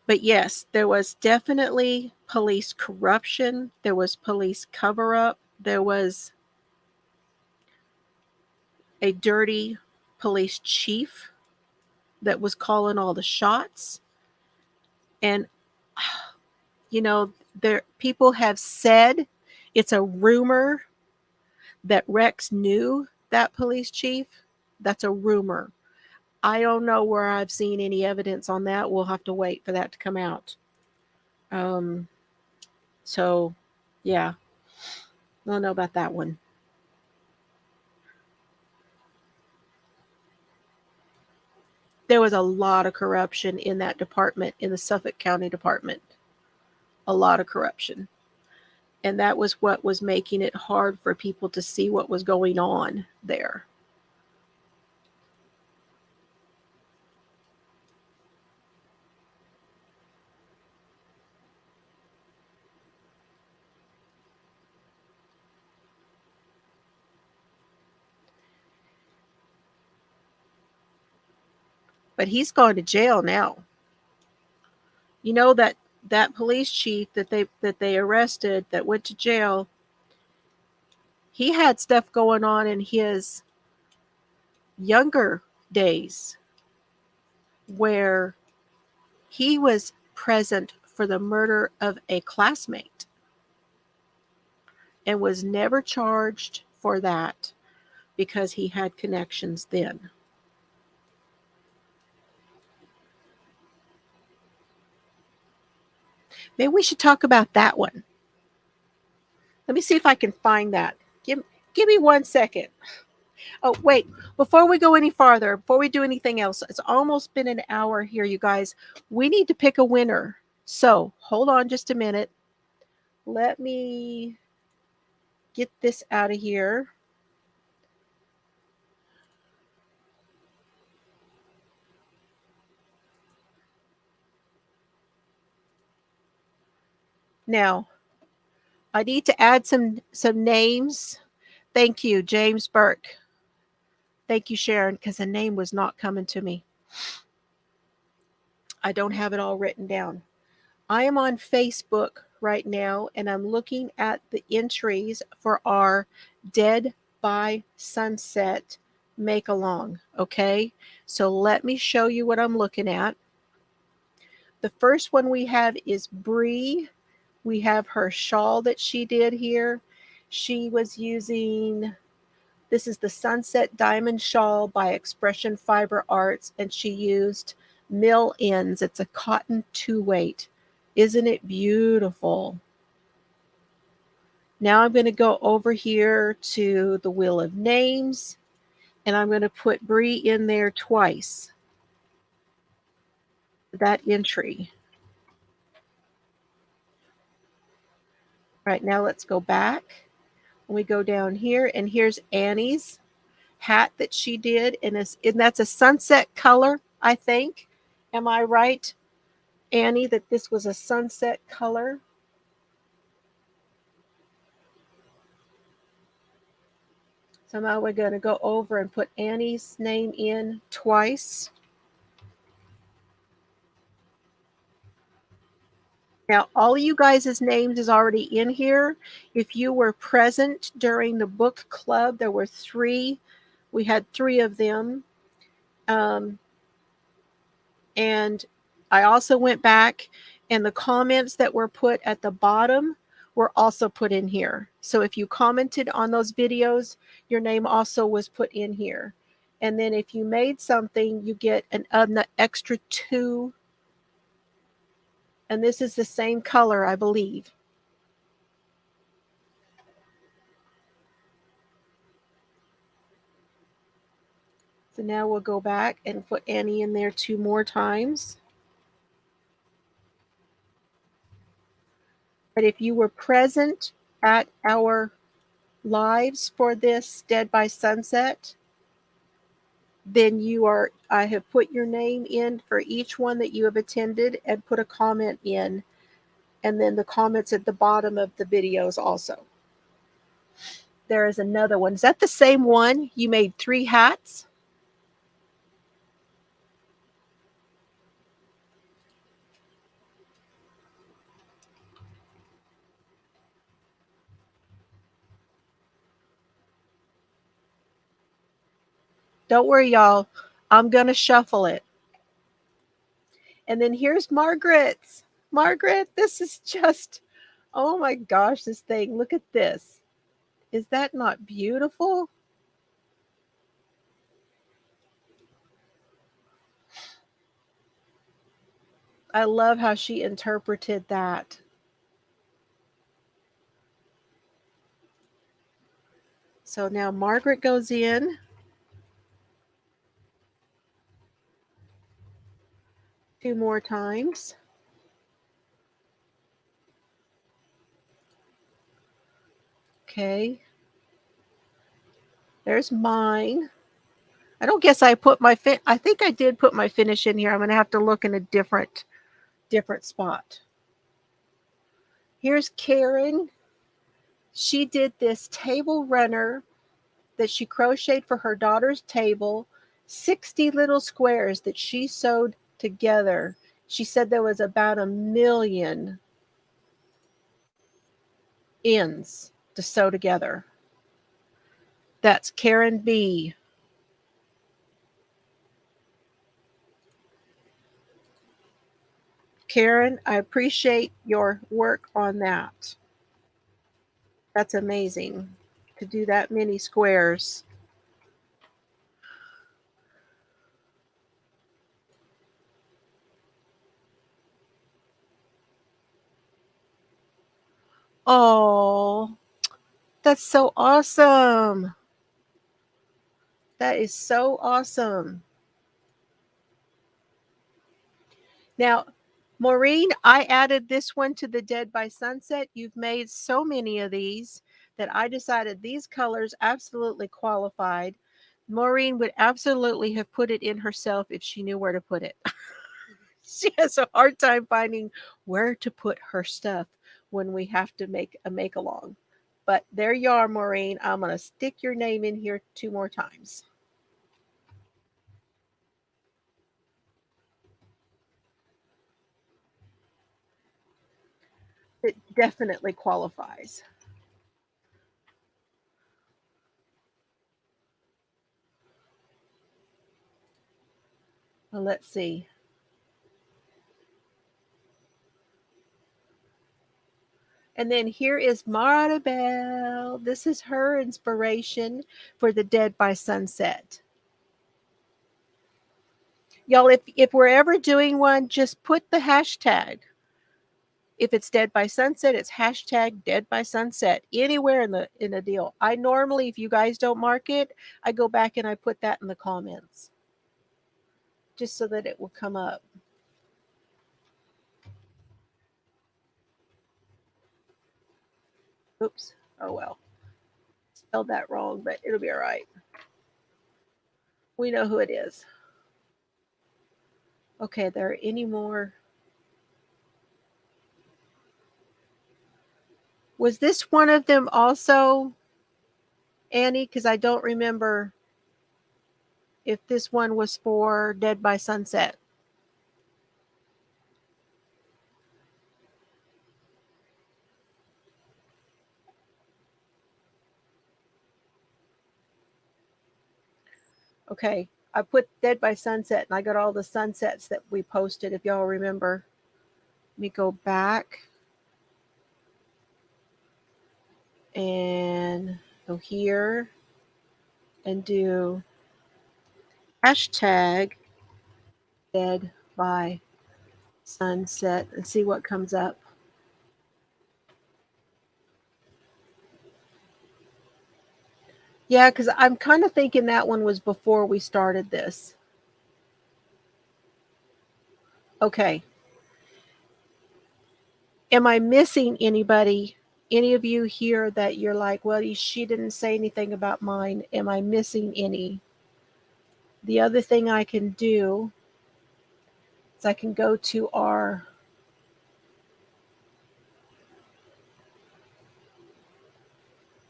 But yes, there was definitely police corruption. There was police cover up. There was a dirty police chief that was calling all the shots. And, there people have said, it's a rumor that Rex knew that police chief. That's a rumor. I don't know where I've seen any evidence on that. We'll have to wait for that to come out. So, yeah, I don't know about that one. There was a lot of corruption in that department, in the Suffolk County Department. A lot of corruption. And that was what was making it hard for people to see what was going on there. But he's gone to jail now. You know that police chief that they arrested that went to jail, he had stuff going on in his younger days where he was present for the murder of a classmate and was never charged for that because he had connections then. Maybe we should talk about that one. Let me see if I can find that. Give me 1 second. Oh, wait. Before we go any farther, before we do anything else, it's almost been an hour here, you guys. We need to pick a winner. So hold on just a minute. Let me get this out of here. Now, I need to add some names. Thank you, James Burke. Thank you, Sharon, because the name was not coming to me. I don't have it all written down. I am on Facebook right now, and I'm looking at the entries for our Dead by Sunset make along. Okay, so let me show you what I'm looking at. The first one we have is Bree. We have her shawl that she did here. She was using, this is the Sunset Diamond Shawl by Expression Fiber Arts, and she used mill ends. It's a cotton 2-weight. Isn't it beautiful? Now I'm going to go over here to the Wheel of Names, and I'm going to put Bree in there twice. That entry. Right, now let's go back. We go down here, and here's Annie's hat that she did, and that's a sunset color, I think. Am I right, Annie, that this was a sunset color? So now we're going to go over and put Annie's name in twice. Now, all of you guys' names is already in here. If you were present during the book club, there were 3. We had 3 of them. And I also went back, and the comments that were put at the bottom were also put in here. So if you commented on those videos, your name also was put in here. And then if you made something, you get an extra 2. And this is the same color, I believe. So now we'll go back and put Annie in there 2 more times. But if you were present at our lives for this Dead by Sunset, then I have put your name in for each one that you have attended and put a comment in, and then the comments at the bottom of the videos also. There is another one. Is that the same one? You made 3 hats? Don't worry, y'all. I'm going to shuffle it. And then here's Margaret's. Margaret, this is just, oh my gosh, this thing. Look at this. Is that not beautiful? I love how she interpreted that. So now Margaret goes in. 2 more times. Okay. There's mine. I don't guess I put my I think I did put my finish in here. I'm going to have to look in a different spot. Here's Karen. She did this table runner that she crocheted for her daughter's table, 60 little squares that she sewed together. She said there was about 1,000,000 ends to sew together. That's Karen B. Karen, I appreciate your work on that. That's amazing to do that many squares. Oh, that's so awesome. That is so awesome. Now, Maureen, I added this one to the Dead by Sunset. You've made so many of these that I decided these colors absolutely qualified. Maureen would absolutely have put it in herself if she knew where to put it. She has a hard time finding where to put her stuff when we have to make a make along. But there you are, Maureen. I'm going to stick your name in here 2 more times. It definitely qualifies. Well, let's see. And then here is Maribel. This is her inspiration for the Dead by Sunset. Y'all, if we're ever doing one, just put the hashtag. If it's Dead by Sunset, it's hashtag Dead by Sunset anywhere in the deal. I normally, if you guys don't mark it, I go back and I put that in the comments just so that it will come up. Oops. Oh well. Spelled that wrong, but it'll be all right. We know who it is. Okay, there are any more? Was this one of them also, Annie? Because I don't remember if this one was for Dead by Sunset. Okay, I put Dead by Sunset and I got all the sunsets that we posted, if y'all remember. Let me go back and go here and do hashtag Dead by Sunset and see what comes up. Yeah, because I'm kind of thinking that one was before we started this. Okay. Am I missing anybody? Any of you here that you're like, well, she didn't say anything about mine. Am I missing any? The other thing I can do is I can go to our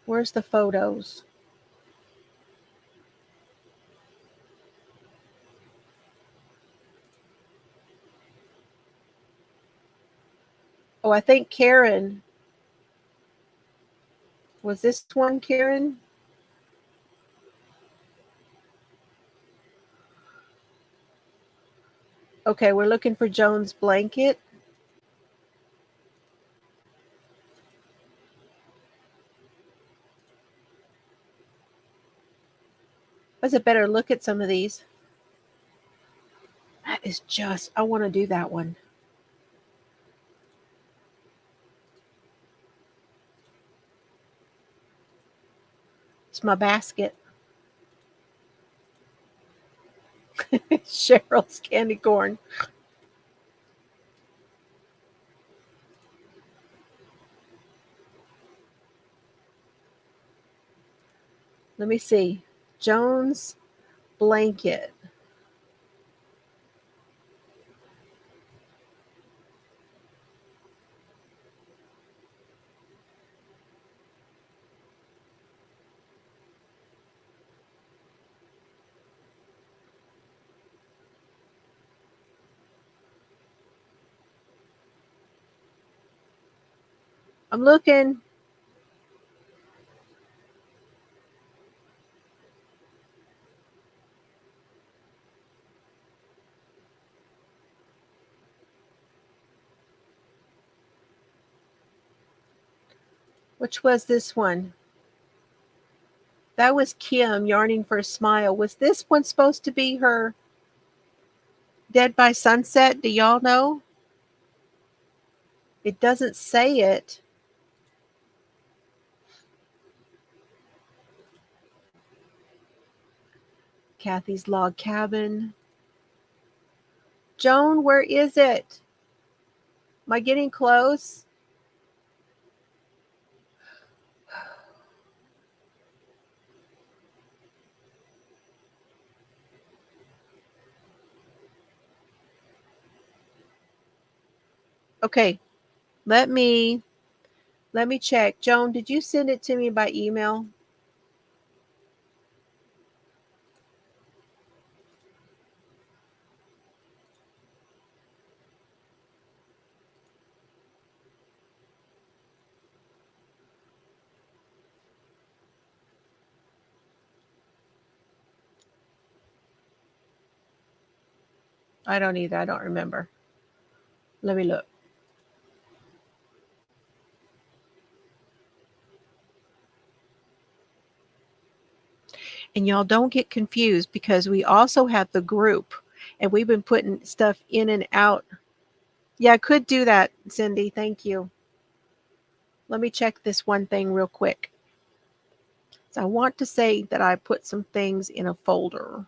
where's the photos? Oh, I think Karen. Was this one Karen? Okay, we're looking for Joan's blanket. Let's a better look at some of these. That is just, I want to do that one. It's my basket. Cheryl's candy corn. Let me see. Joan's blanket. I'm looking. Which was this one? That was Kim yarning for a smile. Was this one supposed to be her Dead by Sunset? Do y'all know? It doesn't say it. Kathy's Log Cabin. Joan, where is it? Am I getting close? Okay, let me check. Joan, did you send it to me by email? I don't either. I don't remember. Let me look. And y'all don't get confused because we also have the group and we've been putting stuff in and out. Yeah, I could do that, Cindy. Thank you. Let me check this one thing real quick. So I want to say that I put some things in a folder.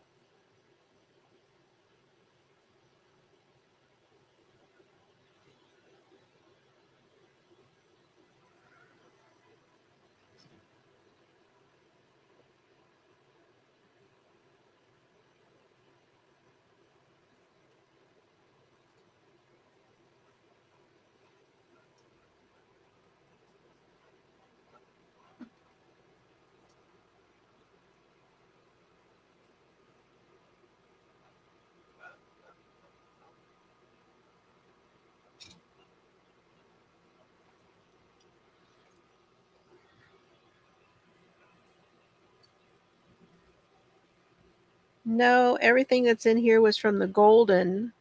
No, everything that's in here was from the golden.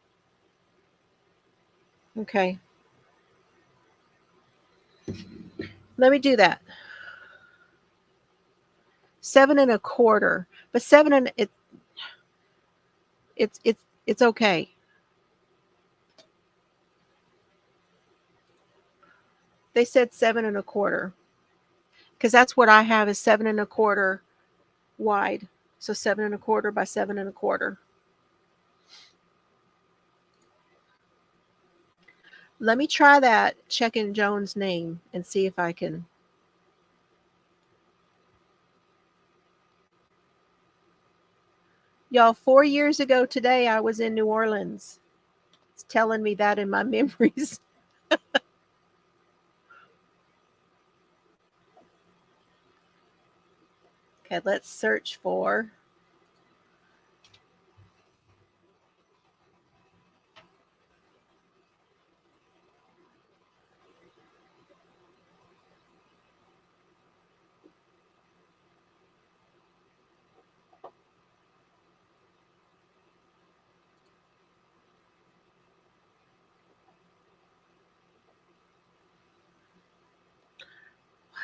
Okay. Let me do that. 7.25. But it's okay. They said 7.25. Because that's what I have is 7.25 wide. So 7.25 by 7.25. Let me try that, checking Joan's name and see if I can. Y'all, 4 years ago today, I was in New Orleans. It's telling me that in my memories. Okay, let's search for.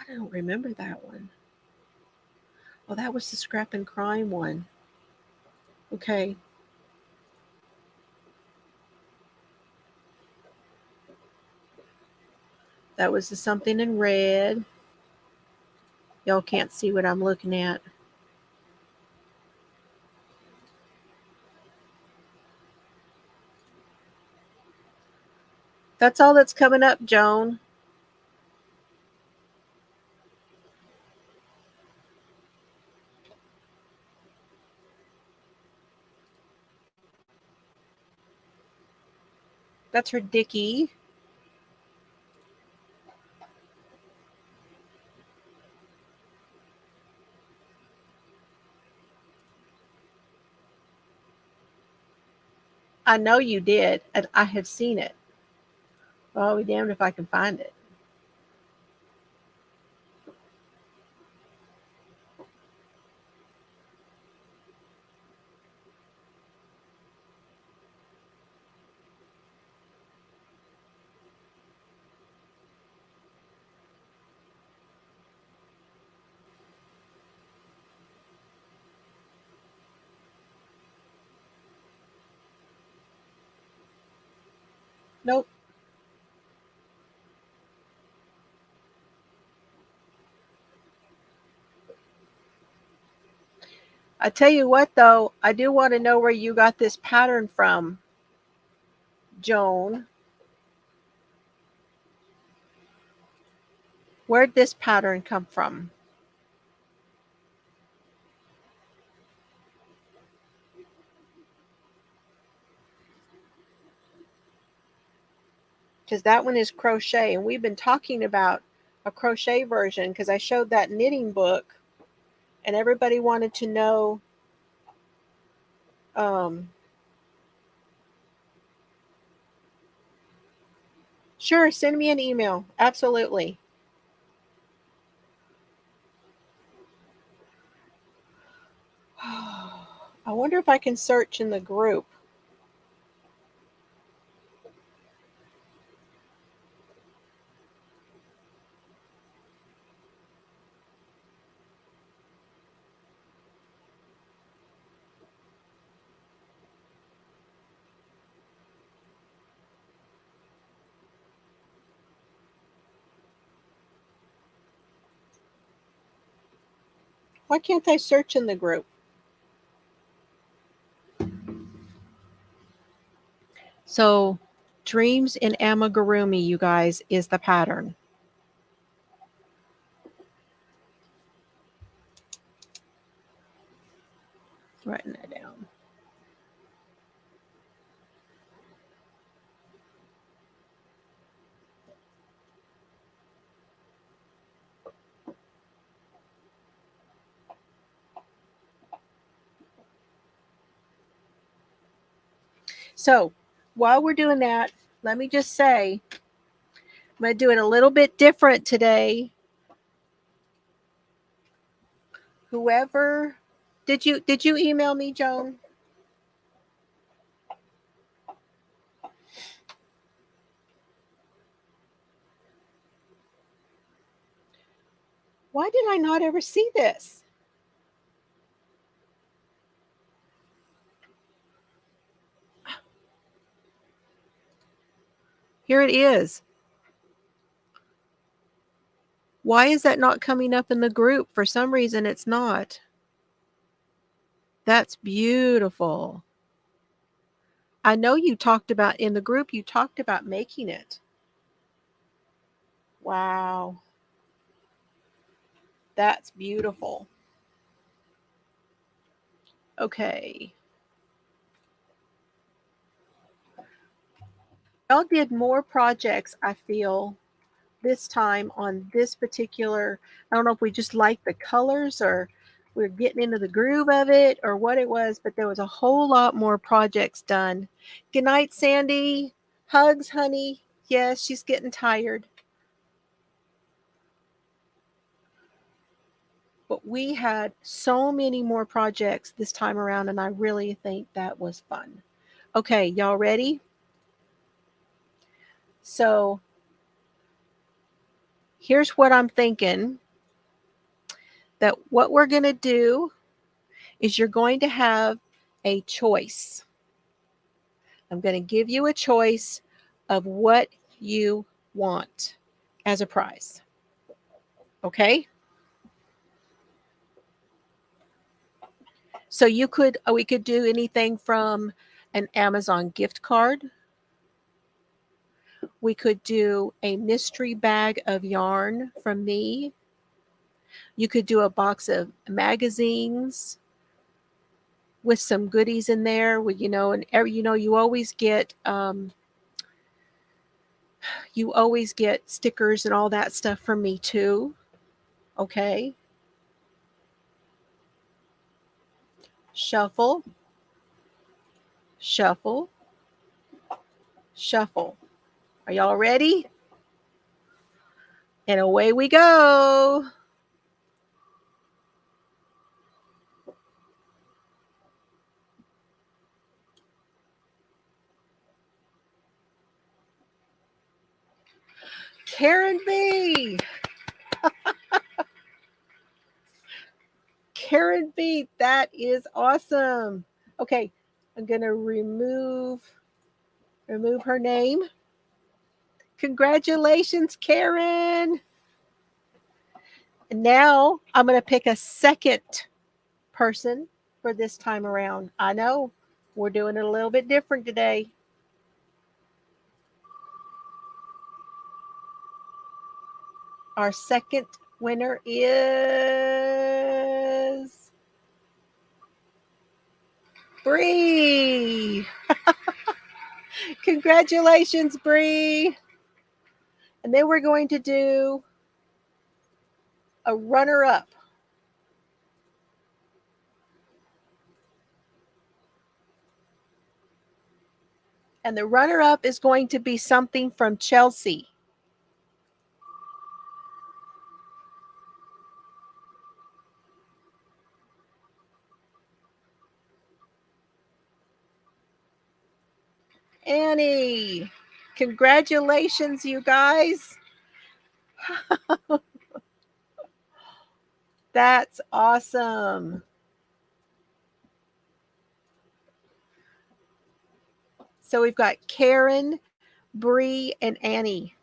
I don't remember that one. Oh, that was the scrap and crime one. Okay. That was the something in red. Y'all can't see what I'm looking at. That's all that's coming up, Joan. That's her Dickie. I know you did, and I have seen it. Well, I'll be damned if I can find it. Nope. I tell you what, though, I do want to know where you got this pattern from, Joan. Where'd this pattern come from? Because that one is crochet, and we've been talking about a crochet version because I showed that knitting book, and everybody wanted to know. Sure, send me an email. Absolutely. I wonder if I can search in the group. Why can't I search in the group? So, Dreams in Amigurumi, you guys, is the pattern. Writing that down. So, while we're doing that, let me just say I'm going to do it a little bit different today. Whoever did you email me, Joan? Why did I not ever see this? Here it is. Why is that not coming up in the group? For some reason, it's not. That's beautiful. I know you talked about in the group, you talked about making it. Wow. That's beautiful. Okay. Y'all did more projects, I feel, this time on this particular. I don't know if we just like the colors or we're getting into the groove of it or what it was, but there was a whole lot more projects done. Good night, Sandy. Hugs, honey. Yes, she's getting tired. But we had so many more projects this time around, and I really think that was fun. Okay, y'all ready? So here's what I'm thinking, that what we're going to do is you're going to have a choice. I'm going to give you a choice of what you want as a prize. Okay? So we could do anything from an Amazon gift card. We could do a mystery bag of yarn from me. You could do a box of magazines with some goodies in there. With, and you always get You always get stickers and all that stuff from me too. Okay. Shuffle, shuffle, shuffle. Are y'all ready? And away we go. Karen B. Karen B, that is awesome. Okay, I'm gonna remove her name. Congratulations, Karen. And now I'm gonna pick a second person for this time around. I know we're doing it a little bit different today. Our second winner is Bree. Congratulations, Bree. And then we're going to do a runner-up. And the runner-up is going to be something from Chelsea. Annie, congratulations, you guys. That's awesome. So we've got Karen, Bree, and Annie.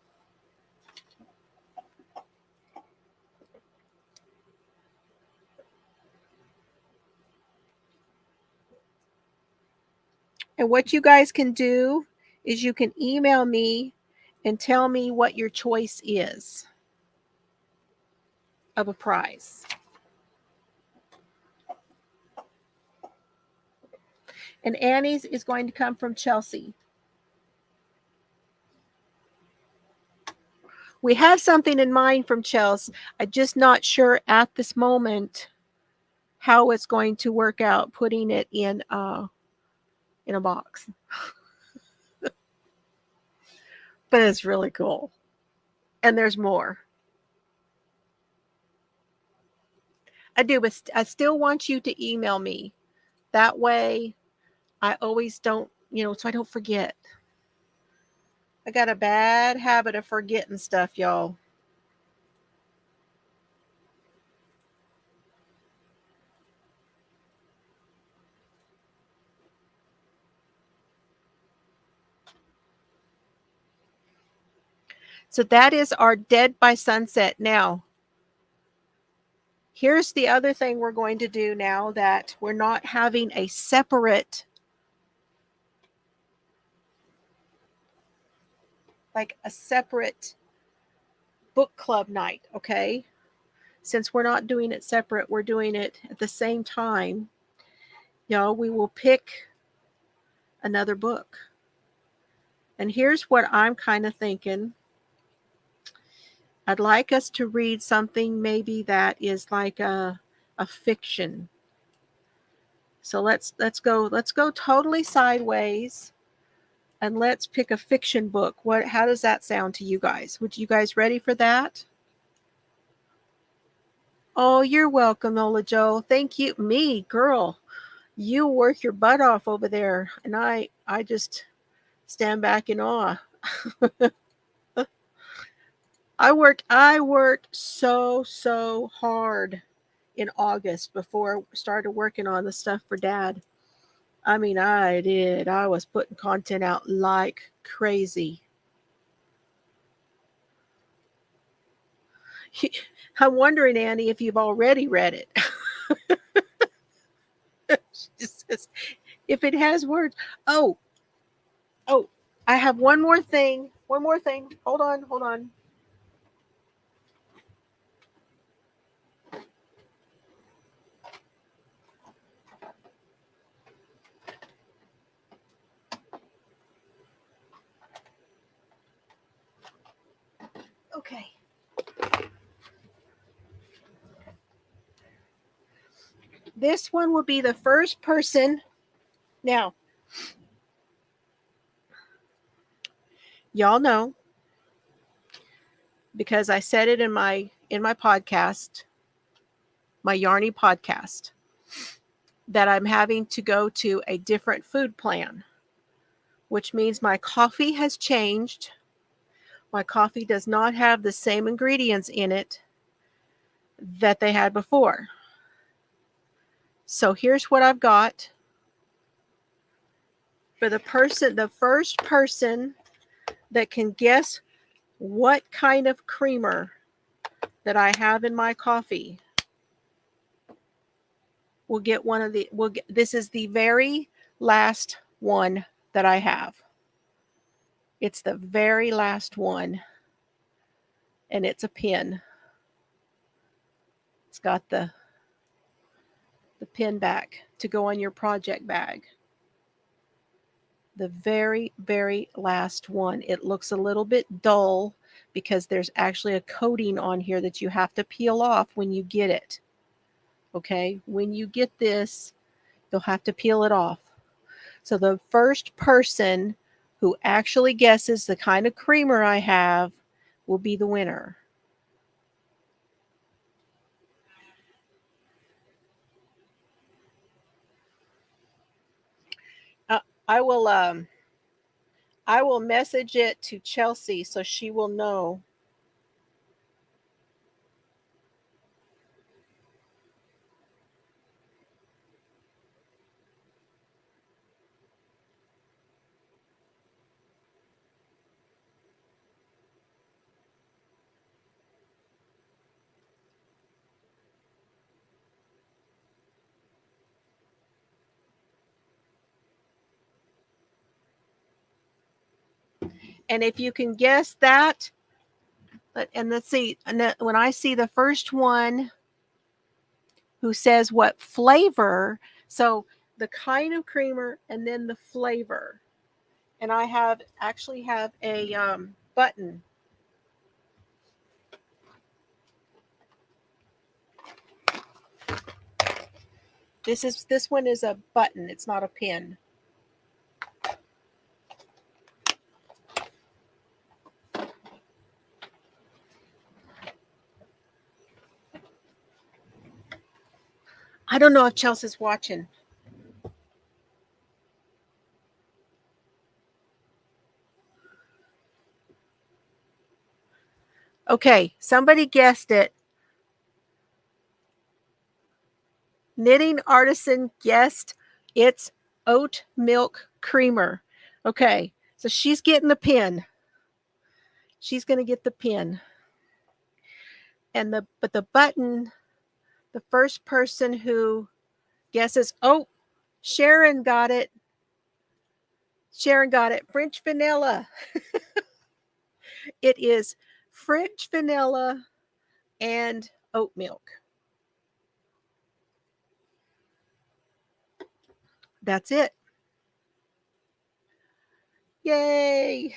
And what you guys can do is you can email me and tell me what your choice is of a prize. And Annie's is going to come from Chelsea. We have something in mind from Chelsea. I'm just not sure at this moment how it's going to work out putting it in a box. But it's really cool. And there's more. I do, but I still want you to email me. That way I always don't, so I don't forget. I got a bad habit of forgetting stuff, y'all. So that is our Dead by Sunset. Now, here's the other thing we're going to do now that we're not having a separate, book club night, okay? Since we're not doing it separate, we're doing it at the same time. We will pick another book. And here's what I'm kind of thinking. I'd like us to read something maybe that is like a fiction. So let's go totally sideways and let's pick a fiction book. How does that sound to you guys? Would you guys ready for that? Oh, you're welcome, Ola Joe. Thank you. Me, girl. You work your butt off over there, and I just stand back in awe. I worked so hard in August before I started working on the stuff for Dad. I mean, I did. I was putting content out like crazy. I'm wondering, Annie, if you've already read it. She just says, if it has words. Oh, I have one more thing. One more thing. Hold on. Okay. This one will be the first person. Now, y'all know, because I said it in my podcast, my Yarny podcast, that I'm having to go to a different food plan, which means my coffee has changed. My coffee does not have the same ingredients in it that they had before. So here's what I've got. For the first person that can guess what kind of creamer that I have in my coffee will get one of the, this is the very last one that I have. It's the very last one, and it's a pin. It's got the pin back to go on your project bag. The very, very last one. It looks a little bit dull because there's actually a coating on here that you have to peel off when you get it. Okay, when you get this, you'll have to peel it off. So the first person who actually guesses the kind of creamer I have will be the winner. I will message it to Chelsea so she will know. And if you can guess that, and let's see, when I see the first one who says what flavor, so the kind of creamer and then the flavor. And I actually have a button. This one is a button. It's not a pin. I don't know if Chelsea's watching. Okay, somebody guessed it. Knitting Artisan guessed it's oat milk creamer. Okay, so she's getting the pin. She's going to get the pin. And but the button, the first person who guesses, oh, Sharon got it. Sharon got it. French vanilla. It is French vanilla and oat milk. That's it. Yay.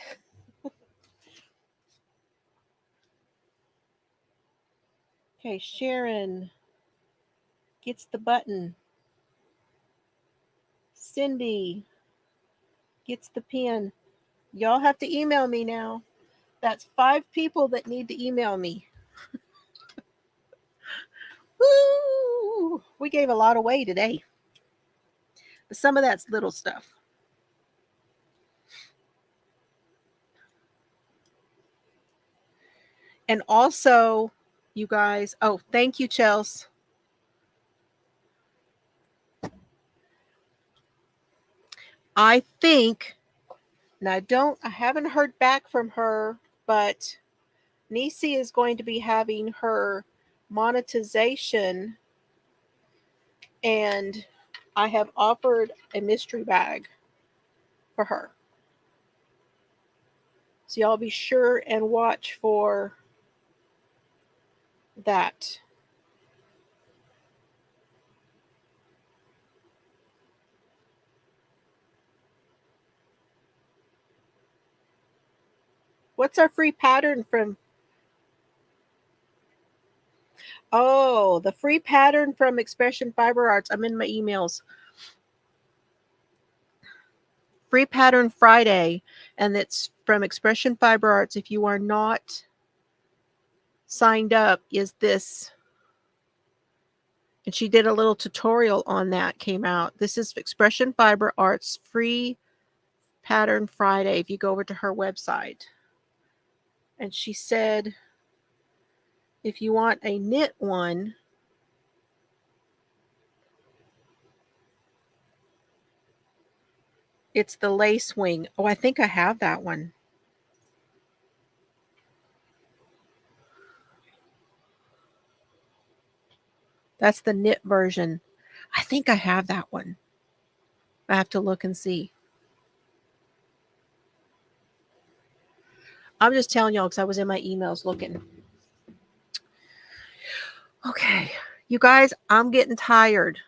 Okay, Sharon gets the button. Cindy gets the pin. Y'all have to email me now. That's 5 people that need to email me. Woo! We gave a lot away today. But some of that's little stuff. And also, you guys, oh, thank you, Chelsea. I think, and I haven't heard back from her, but Nisi is going to be having her monetization, and I have offered a mystery bag for her. So y'all be sure and watch for that. What's our free pattern from Oh, the free pattern from Expression Fiber Arts. I'm in my emails. Free pattern Friday, and it's from Expression Fiber Arts. If you are not signed up, is this. And she did a little tutorial on that, came out. This is Expression Fiber Arts free pattern Friday. If you go over to her website. And she said, if you want a knit one, it's the lace wing. Oh, I think I have that one. That's the knit version. I think I have that one. I have to look and see. I'm just telling y'all because I was in my emails looking. Okay, you guys, I'm getting tired.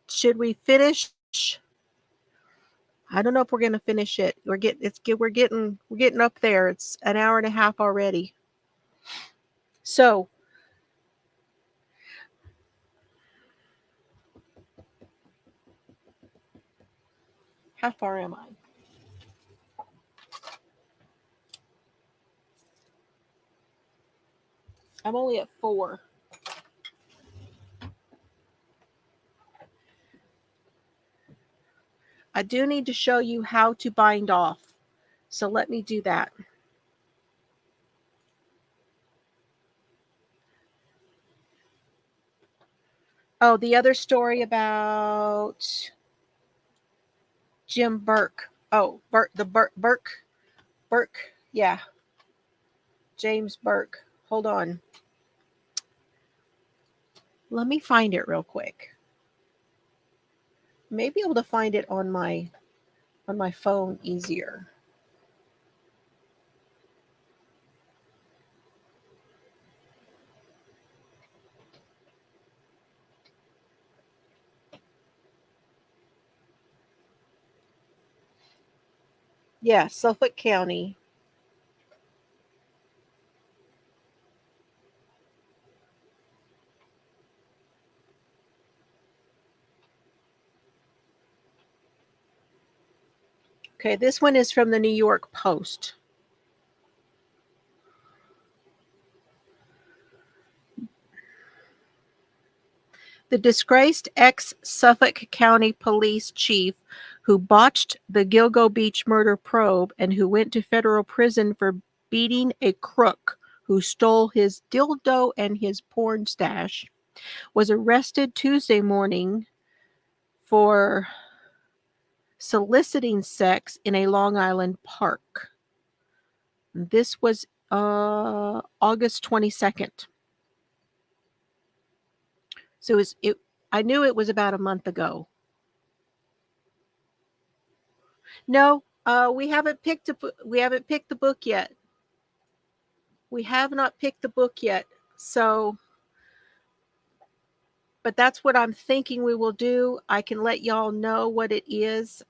Should we finish? I don't know if we're gonna finish it. We're getting up there. It's an hour and a half already. So how far am I? I'm only at 4. I do need to show you how to bind off. So let me do that. Oh, the other story about Jim Burke. Oh, Burke. Yeah. James Burke. Hold on. Let me find it real quick. Maybe able to find it on my phone easier. Yeah, Suffolk County. Okay, this one is from the New York Post. The disgraced ex-Suffolk County police chief who botched the Gilgo Beach murder probe and who went to federal prison for beating a crook who stole his dildo and his porn stash was arrested Tuesday morning for soliciting sex in a Long Island park. This was August 22nd. So I knew it was about a month ago. No, we haven't picked the book yet. We have not picked the book yet. So, but that's what I'm thinking we will do. I can let y'all know what it is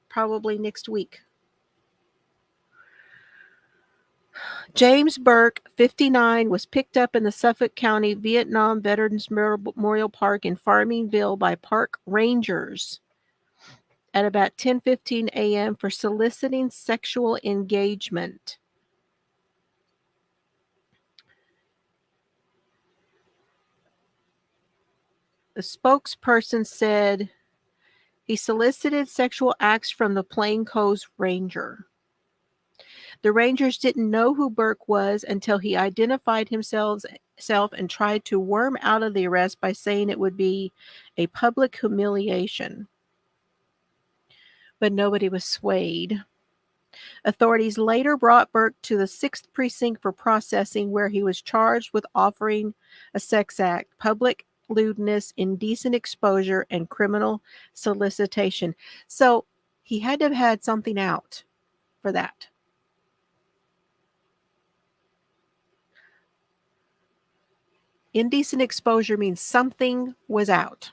probably next week. James Burke, 59, was picked up in the Suffolk County Vietnam Veterans Memorial Park in Farmingville by park rangers at about 10:15 a.m. for soliciting sexual engagement. The spokesperson said he solicited sexual acts from the plainclothes ranger. The rangers didn't know who Burke was until he identified himself and tried to worm out of the arrest by saying it would be a public humiliation. But nobody was swayed. Authorities later brought Burke to the 6th Precinct for processing, where he was charged with offering a sex act, public lewdness, indecent exposure, and criminal solicitation. So he had to have had something out for that. Indecent exposure means something was out.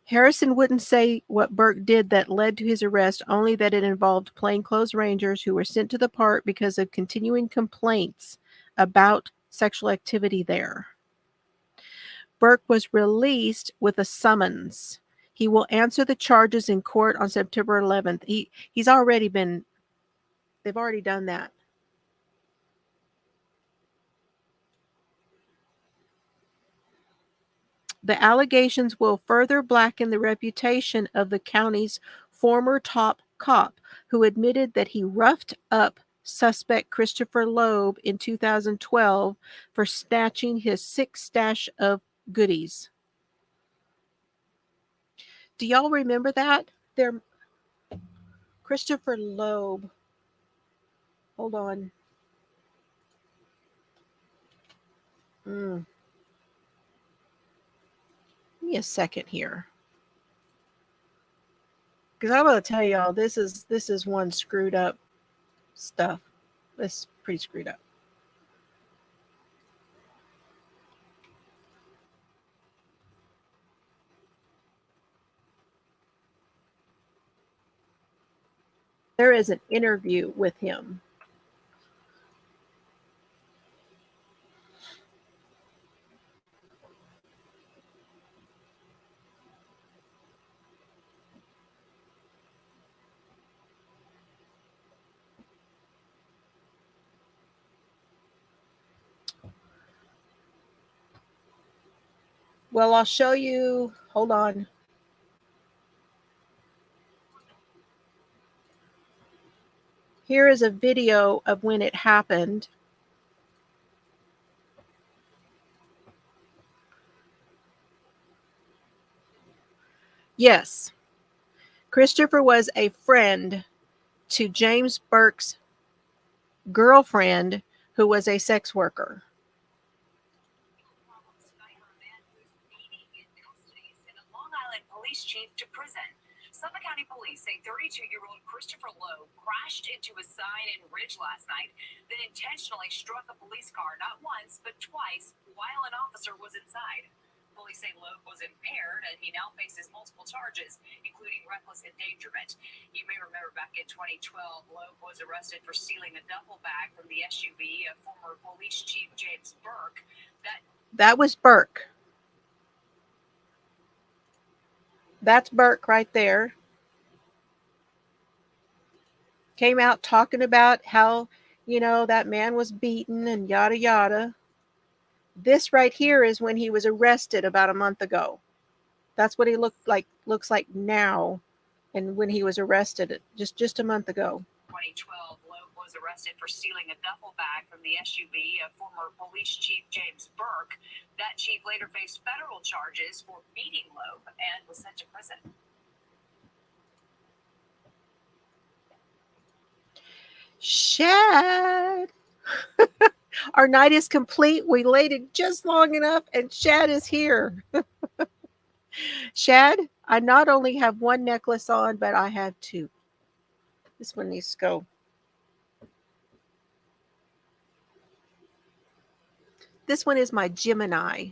Harrison wouldn't say what Burke did that led to his arrest, only that it involved plainclothes rangers who were sent to the park because of continuing complaints about sexual activity there. Burke was released with a summons. He will answer the charges in court on September 11th. They've already done that. The allegations will further blacken the reputation of the county's former top cop, who admitted that he roughed up suspect Christopher Loeb in 2012 for snatching his sick stash of goodies. Do y'all remember that? Christopher Loeb. Hold on. Give me a second here. Because I'm going to tell y'all, this is one screwed up stuff. This is pretty screwed up. There is an interview with him. Well, I'll show you. Hold on. Here is a video of when it happened. Yes, Christopher was a friend to James Burke's girlfriend, who was a sex worker. Police chief to prison. Suffolk County Police say 32-year-old Christopher Loeb crashed into a sign in Ridge last night, then intentionally struck a police car not once but twice while an officer was inside. Police say Loeb was impaired and he now faces multiple charges, including reckless endangerment. You may remember back in 2012, Loeb was arrested for stealing a duffel bag from the SUV of former police chief James Burke. That was Burke. That's Burke right there. Came out talking about how, that man was beaten and yada yada. This right here is when he was arrested about a month ago. That's what he looks like now, and when he was arrested just a month ago. 2012, Loeb was arrested for stealing a duffel bag from the SUV of former police chief James Burke. That chief later faced federal charges for beating Loeb and was sent to prison. Shad. Our night is complete. We waited just long enough, and Shad is here. Shad, I not only have one necklace on, but I have two. This one needs to go. This one is my Gemini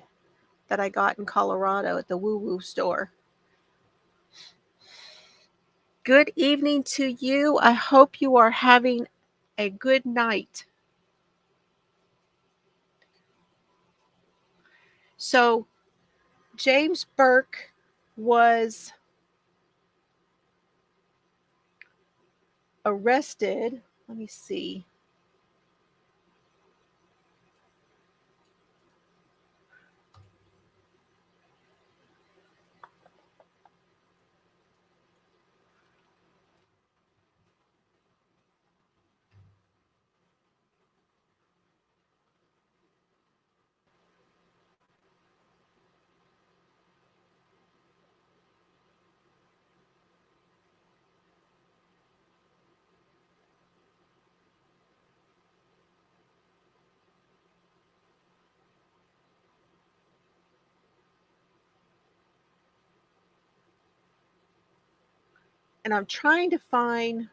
that I got in Colorado at the Woo Woo store. Good evening to you. I hope you are having a good night. So, James Burke was arrested. Let me see. And I'm trying to find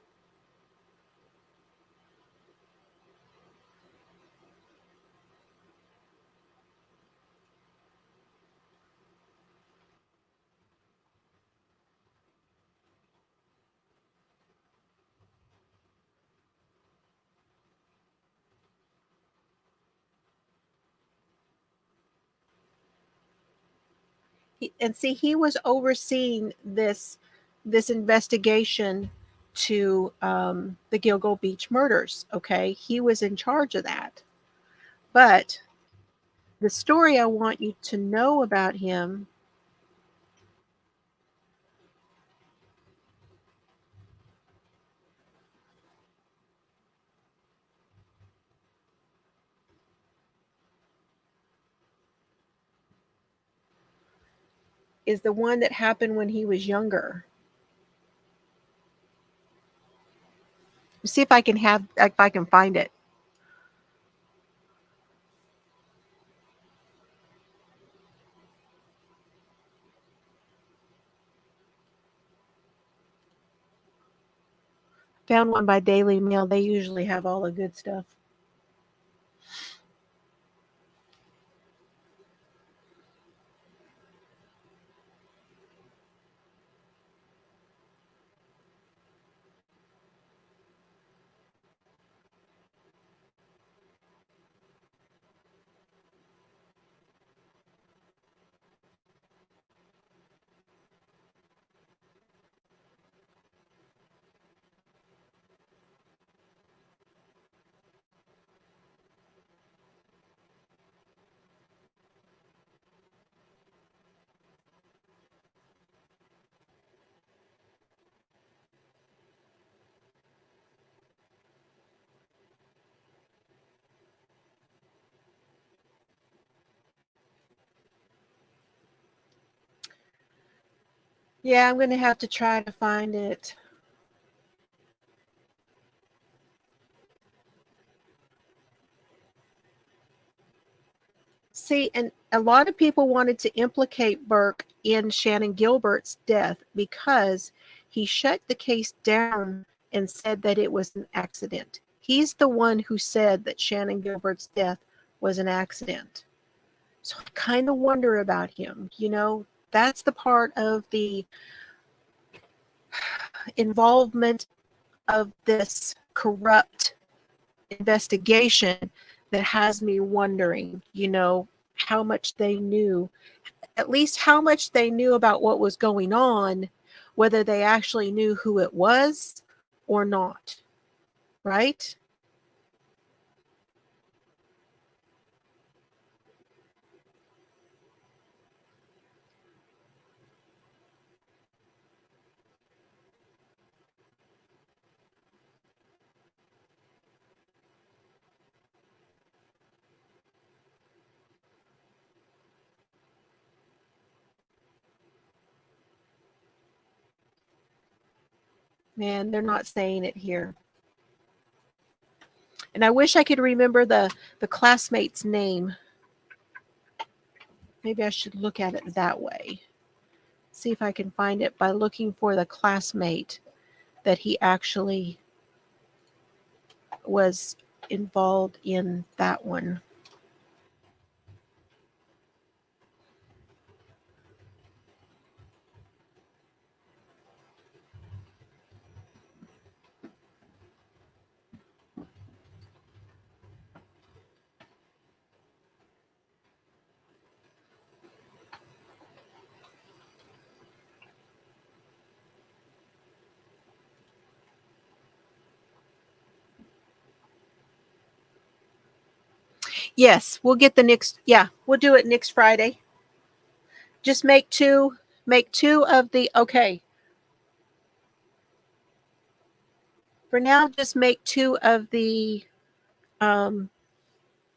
And see, he was overseeing this investigation to the Gilgo Beach murders. Okay, he was in charge of that. But the story I want you to know about him is the one that happened when he was younger. See if I can find it. Found one by Daily Mail. They usually have all the good stuff. Yeah, I'm going to have to try to find it. See, and a lot of people wanted to implicate Burke in Shannon Gilbert's death because he shut the case down and said that it was an accident. He's the one who said that Shannon Gilbert's death was an accident. So I kind of wonder about him. You know, that's the part of the involvement of this corrupt investigation that has me wondering, you know, how much they knew, at least how much they knew about what was going on, whether they actually knew who it was or not, right? Man, they're not saying it here. And I wish I could remember the classmate's name. Maybe I should look at it that way. See if I can find it by looking for the classmate that he actually was involved in that one. Yes, we'll get the next, yeah, we'll do it next Friday. Just make two of the, okay. For now, just make two of the um,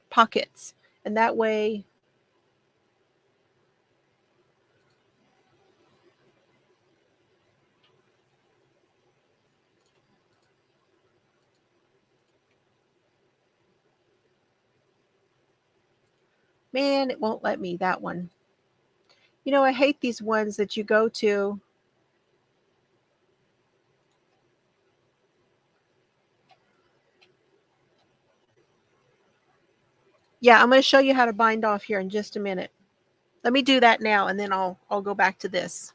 pockets. And that way, man, it won't let me, that one. You know, I hate these ones that you go to. Yeah, I'm going to show you how to bind off here in just a minute. Let me do that now, and then I'll go back to this.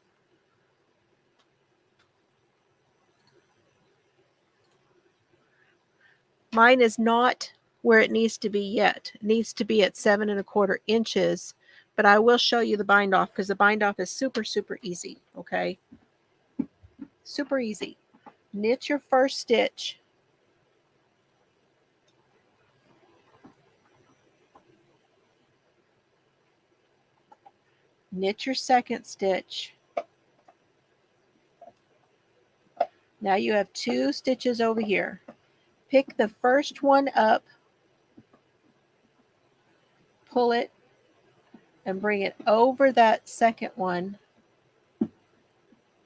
Mine is not where it needs to be yet. It needs to be at 7 1/4 inches But I will show you the bind off because the bind off is super, super easy. Okay. Super easy. Knit your first stitch. Knit your second stitch. Now you have 2 stitches over here. Pick the first one up, pull it, and bring it over that second one,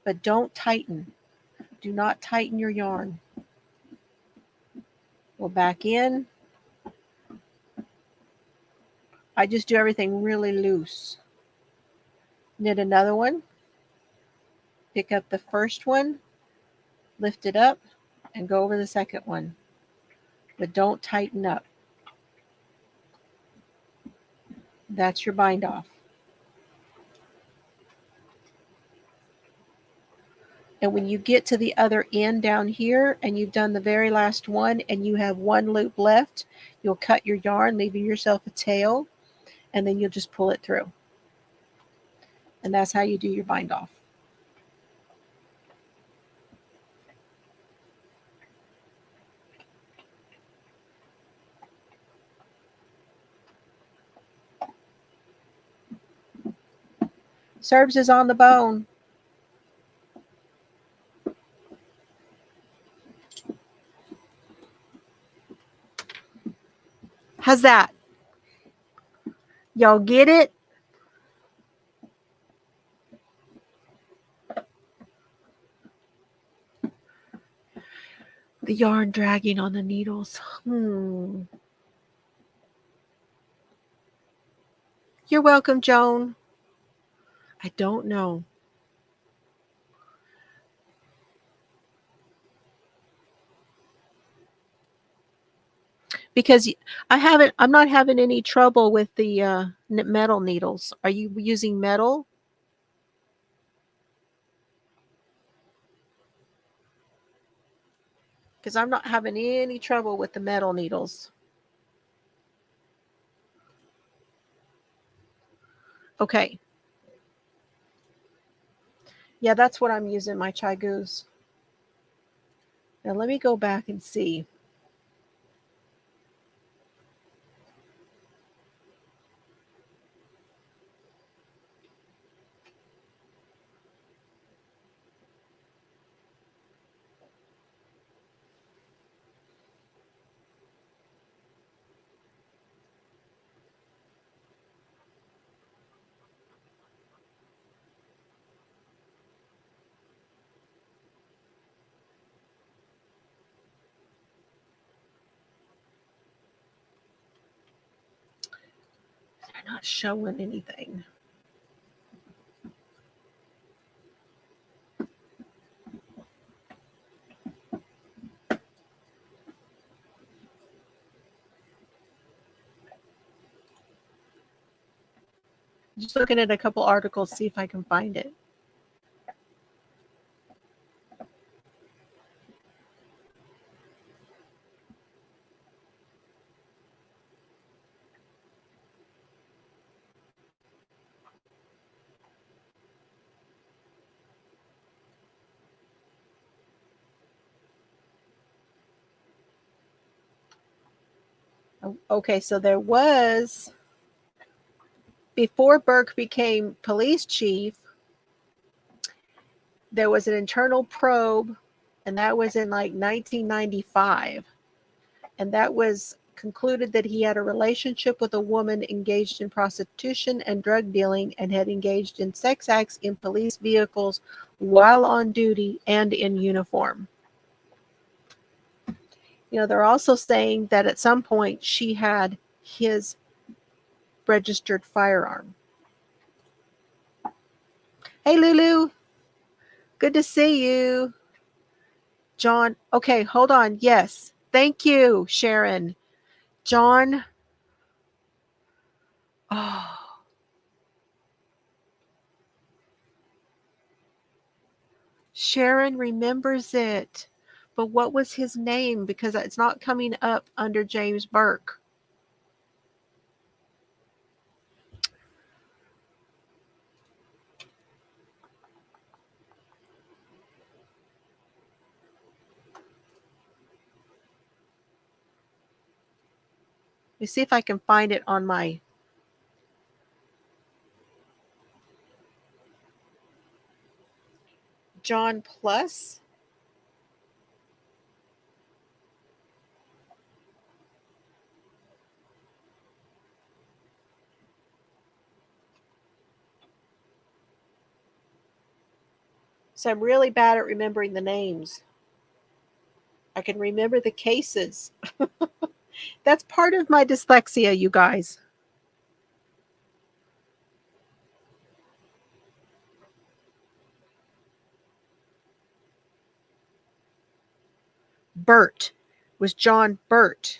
but don't tighten. Do not tighten your yarn. Go back in. I just do everything really loose. Knit another one. Pick up the first one, lift it up, and go over the second one. But don't tighten up. That's your bind off. And when you get to the other end down here and you've done the very last one and you have 1 loop left, you'll cut your yarn, leaving yourself a tail, and then you'll just pull it through. And that's how you do your bind off. Serbs is on the bone. How's that? Y'all get it? The yarn dragging on the needles. You're welcome, Joan. I don't know. Because I'm not having any trouble with the metal needles. Are you using metal? Because I'm not having any trouble with the metal needles. Okay. Yeah, that's what I'm using, my Chai Goose. Now let me go back and see. They're not showing anything. Just looking at a couple articles, see if I can find it. Okay, so there was, before Burke became police chief, there was an internal probe, and that was in like 1995. And that was concluded that he had a relationship with a woman engaged in prostitution and drug dealing and had engaged in sex acts in police vehicles while on duty and in uniform. You know, they're also saying that at some point she had his registered firearm. Hey, Lulu. Good to see you. John. Okay, hold on. Yes. Thank you, Sharon. John. Oh. Sharon remembers it. But what was his name? Because it's not coming up under James Burke. Let me see if I can find it on my John Plus. So I'm really bad at remembering the names. I can remember the cases. That's part of my dyslexia, you guys. Bert was John Burt.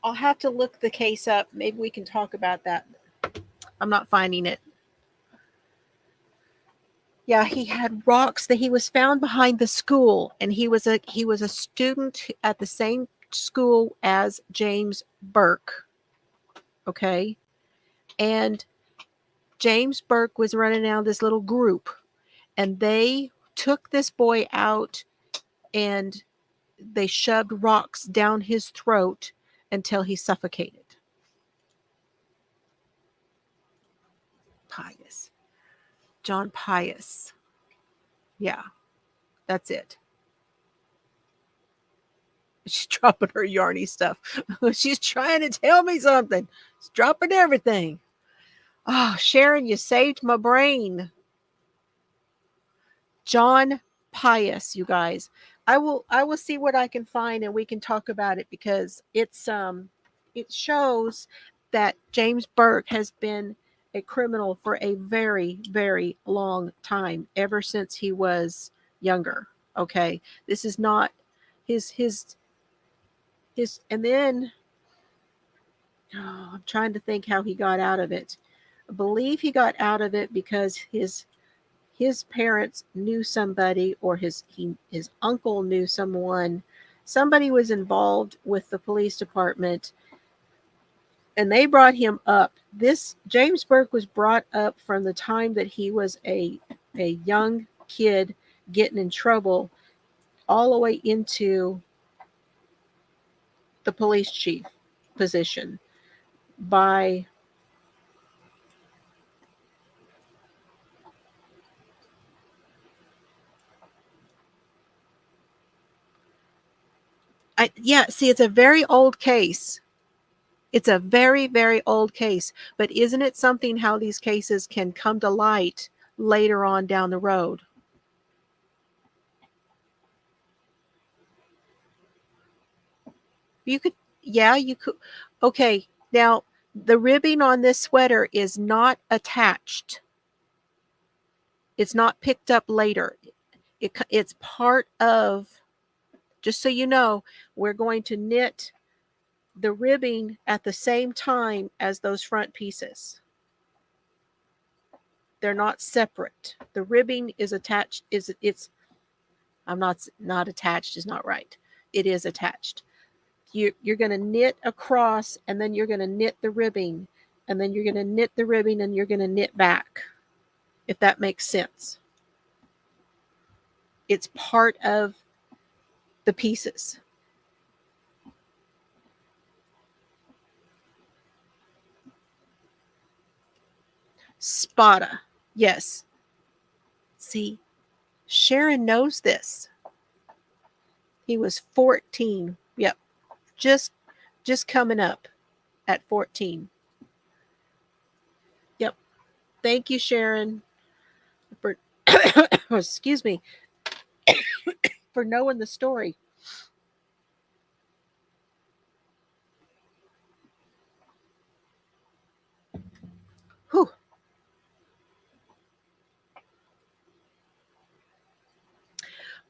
I'll have to look the case up. Maybe we can talk about that. I'm not finding it. Yeah, he had rocks that he was found behind the school, and he was a student at the same school as James Burke. Okay, and James Burke was running down this little group, and they took this boy out and they shoved rocks down his throat until he suffocated. Pius. John Pius. Yeah, that's it. She's dropping her yarny stuff. She's trying to tell me something. She's dropping everything. Oh, Sharon, you saved my brain. John Pius, you guys. I will see what I can find and we can talk about it because it shows that James Burke has been a criminal for a very, very long time, ever since he was younger. Okay. This is not his and then I'm trying to think how he got out of it. I believe he got out of it because his parents knew somebody, or his uncle knew someone. Somebody was involved with the police department, and they brought him up. This James Burke was brought up from the time that he was a young kid getting in trouble, all the way into the police chief position by yeah, see, it's a very old case. It's a very, very old case, but isn't it something how these cases can come to light later on down the road? You could, yeah, you could. Okay, now the ribbing on this sweater is not attached. It's not picked up later. It's part of, just so you know, we're going to knit the ribbing at the same time as those front pieces. They're not separate. The ribbing is attached, it's I'm not attached is not right. It is attached. You're going to knit across, and then you're going to knit the ribbing, and then you're going to knit the ribbing, and you're going to knit back, if that makes sense. It's part of the pieces. Spada. Yes. See, Sharon knows this. He was 14. Yep. Just just coming up at 14. Yep. Thank you, Sharon, for excuse me, for knowing the story. Whew.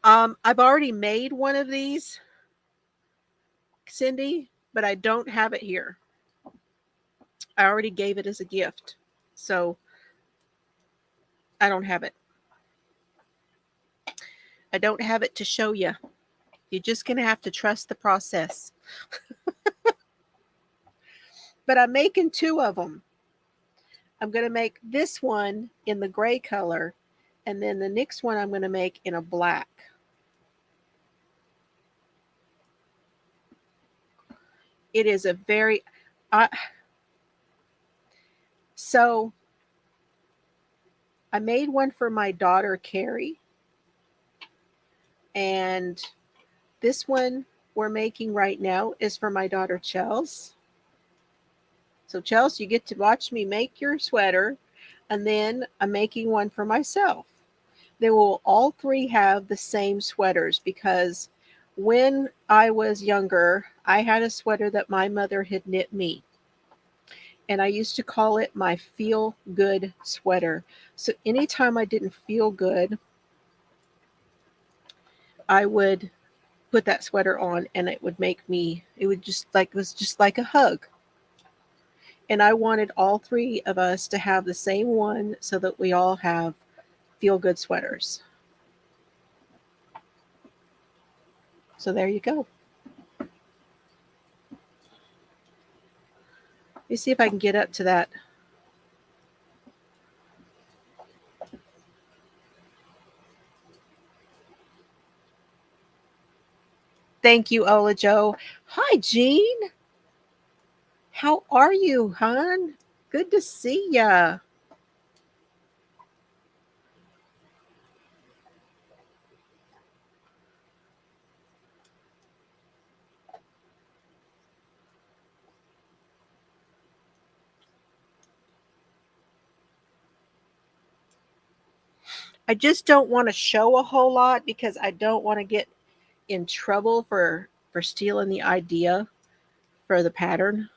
I've already made one of these, Cindy, but I don't have it here. I already gave it as a gift. So I don't have it. I don't have it to show you. You're just going to have to trust the process. But I'm making two of them. I'm going to make this one in the gray color, and then the next one I'm going to make in a black. It is a very, so I made one for my daughter, Carrie. And this one we're making right now is for my daughter, Chels. So, Chels, you get to watch me make your sweater. And then I'm making one for myself. They will all three have the same sweaters because when I was younger, I had a sweater that my mother had knit me. And I used to call it my feel good sweater. So anytime I didn't feel good, I would put that sweater on and it would make me, it would just like, it was just like a hug. And I wanted all three of us to have the same one so that we all have feel good sweaters. So there you go. Let me see if I can get up to that. Thank you, Ola Joe. Hi, Jean. How are you, hon? Good to see ya. I just don't want to show a whole lot because I don't want to get in trouble for stealing the idea for the pattern.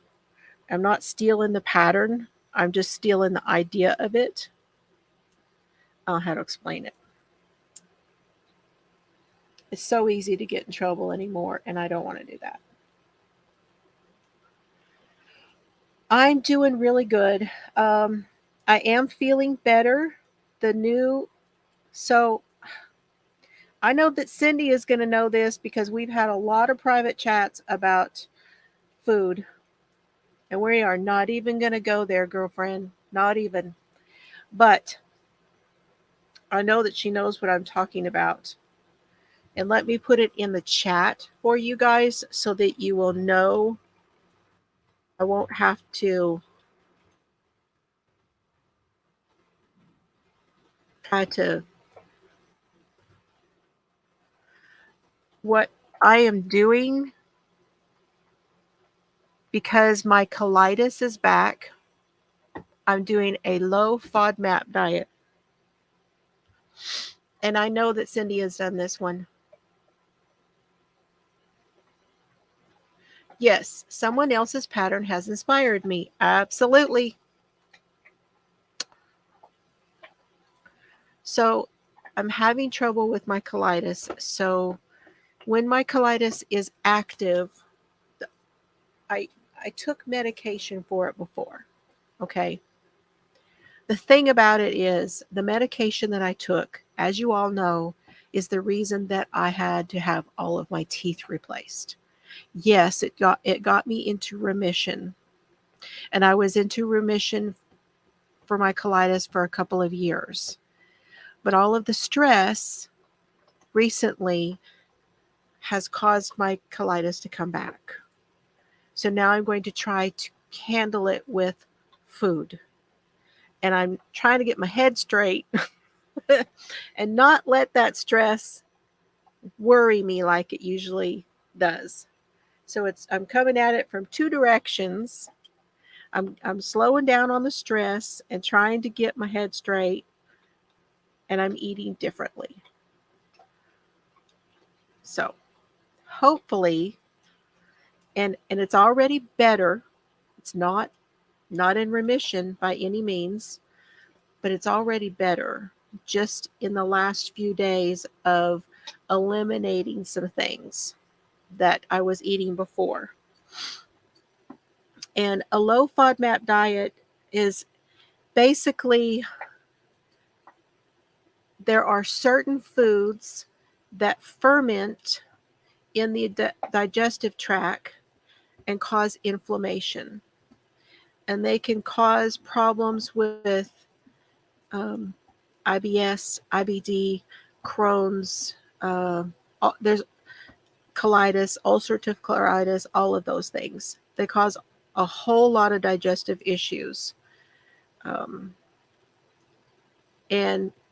I'm not stealing the pattern. I'm just stealing the idea of it. I don't know how to explain it. It's so easy to get in trouble anymore, and I don't want to do that. I'm doing really good. I am feeling better. The new, so I know that Cindy is going to know this because we've had a lot of private chats about food. And we are not even going to go there, girlfriend. Not even. But I know that she knows what I'm talking about. And let me put it in the chat for you guys so that you will know. I won't have to try to. What I am doing, because my colitis is back, I'm doing a low FODMAP diet. And I know that Cindy has done this one. Yes, someone else's pattern has inspired me. Absolutely. So I'm having trouble with my colitis. So when my colitis is active, I I took medication for it before. Okay. The thing about it is the medication that I took, as you all know, is the reason that I had to have all of my teeth replaced. Yes, it got me into remission. And I was into remission for my colitis for a couple of years. But all of the stress recently has caused my colitis to come back. So now I'm going to try to handle it with food. And I'm trying to get my head straight and not let that stress worry me like it usually does. So I'm coming at it from two directions. I'm slowing down on the stress and trying to get my head straight, and I'm eating differently. So hopefully, and it's already better. It's not in remission by any means, but it's already better just in the last few days of eliminating some things that I was eating before. And a low FODMAP diet is basically, there are certain foods that ferment in the digestive tract and cause inflammation. And they can cause problems with IBS, IBD, Crohn's, there's colitis, ulcerative colitis, all of those things. They cause a whole lot of digestive issues. And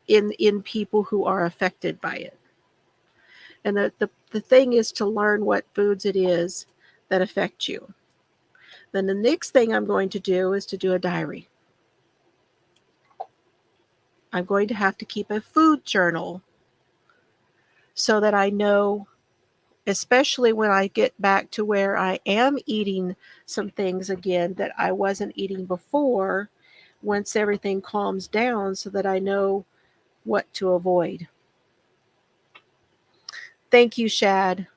in people who are affected by it. And the thing is to learn what foods it is that affect you. Then the next thing I'm going to do is to do a diary. I'm going to have to keep a food journal so that I know, especially when I get back to where I am eating some things again that I wasn't eating before, once everything calms down, so that I know what to avoid. Thank you, Shad.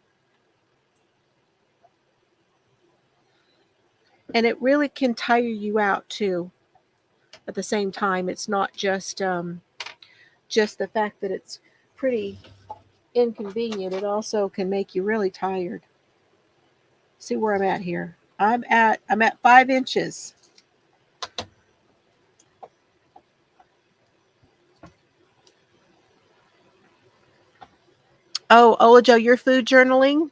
And it really can tire you out too. At the same time, it's not just the fact that it's pretty inconvenient. It also can make you really tired. See where I'm at here. I'm at 5 inches. Oh, Olajo, your food journaling?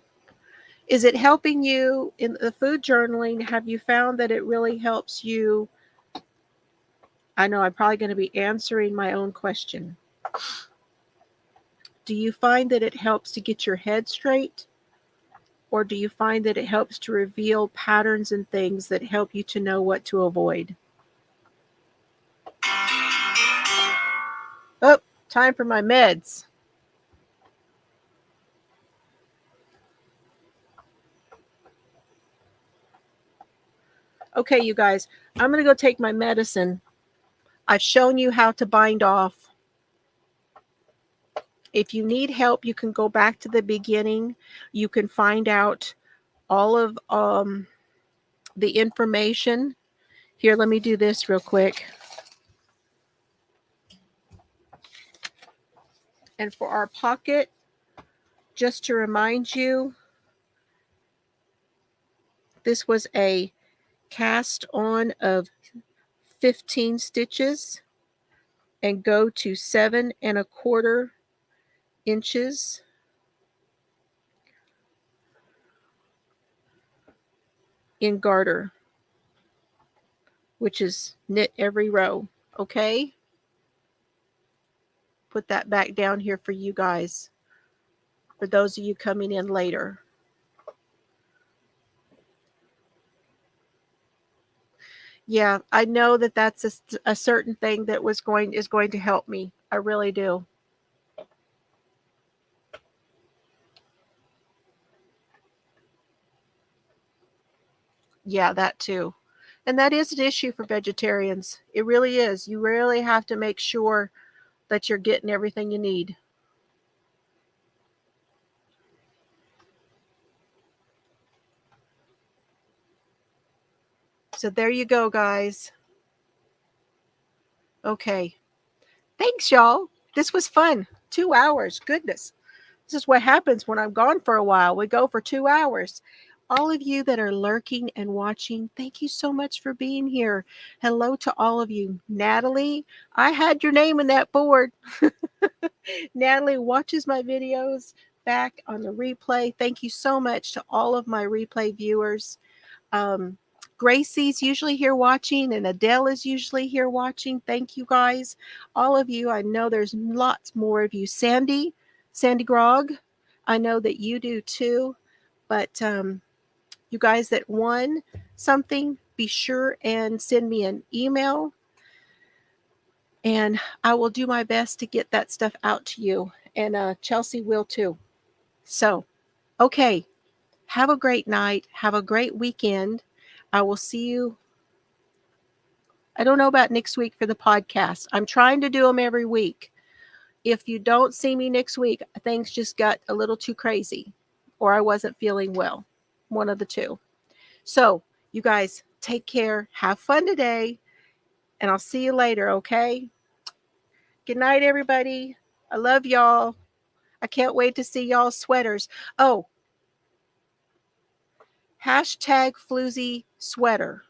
Is it helping you in the food journaling? Have you found that it really helps you? I know I'm probably going to be answering my own question. Do you find that it helps to get your head straight? Or do you find that it helps to reveal patterns and things that help you to know what to avoid? Oh, time for my meds. Okay, you guys, I'm going to go take my medicine. I've shown you how to bind off. If you need help, you can go back to the beginning. You can find out all of the information. Here, let me do this real quick. And for our pocket, just to remind you, this was a cast on of 15 stitches and go to 7¼ inches in garter, which is knit every row. Okay, put that back down here for you guys, for those of you coming in later. Yeah, I know that that's a certain thing that is going to help me. I really do. Yeah, that too. And that is an issue for vegetarians. It really is. You really have to make sure that you're getting everything you need. So there you go, guys. Okay. Thanks, y'all. This was fun. 2 hours. Goodness. This is what happens when I'm gone for a while. We go for 2 hours. All of you that are lurking and watching, thank you so much for being here. Hello to all of you. Natalie, I had your name in that board. Natalie watches my videos back on the replay. Thank you so much to all of my replay viewers. Gracie's usually here watching, and Adele is usually here watching. Thank you guys. All of you. I know there's lots more of you. Sandy Grog, I know that you do too. But you guys that won something, be sure and send me an email, and I will do my best to get that stuff out to you. And Chelsea will too. So, okay. Have a great night. Have a great weekend. I will see you. I don't know about next week for the podcast. I'm trying to do them every week. If you don't see me next week, things just got a little too crazy or I wasn't feeling well. One of the two. So, you guys take care. Have fun today. And I'll see you later, okay? Good night, everybody. I love y'all. I can't wait to see y'all's sweaters. Oh, hashtag Floozie sweater.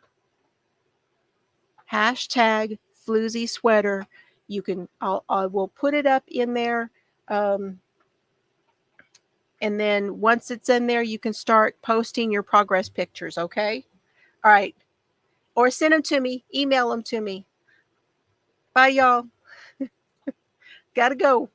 Hashtag Floozie sweater. You can, I will put it up in there. Um, and then once it's in there, you can start posting your progress pictures, okay? All right. Or send them to me, email them to me. Bye, y'all. Gotta go.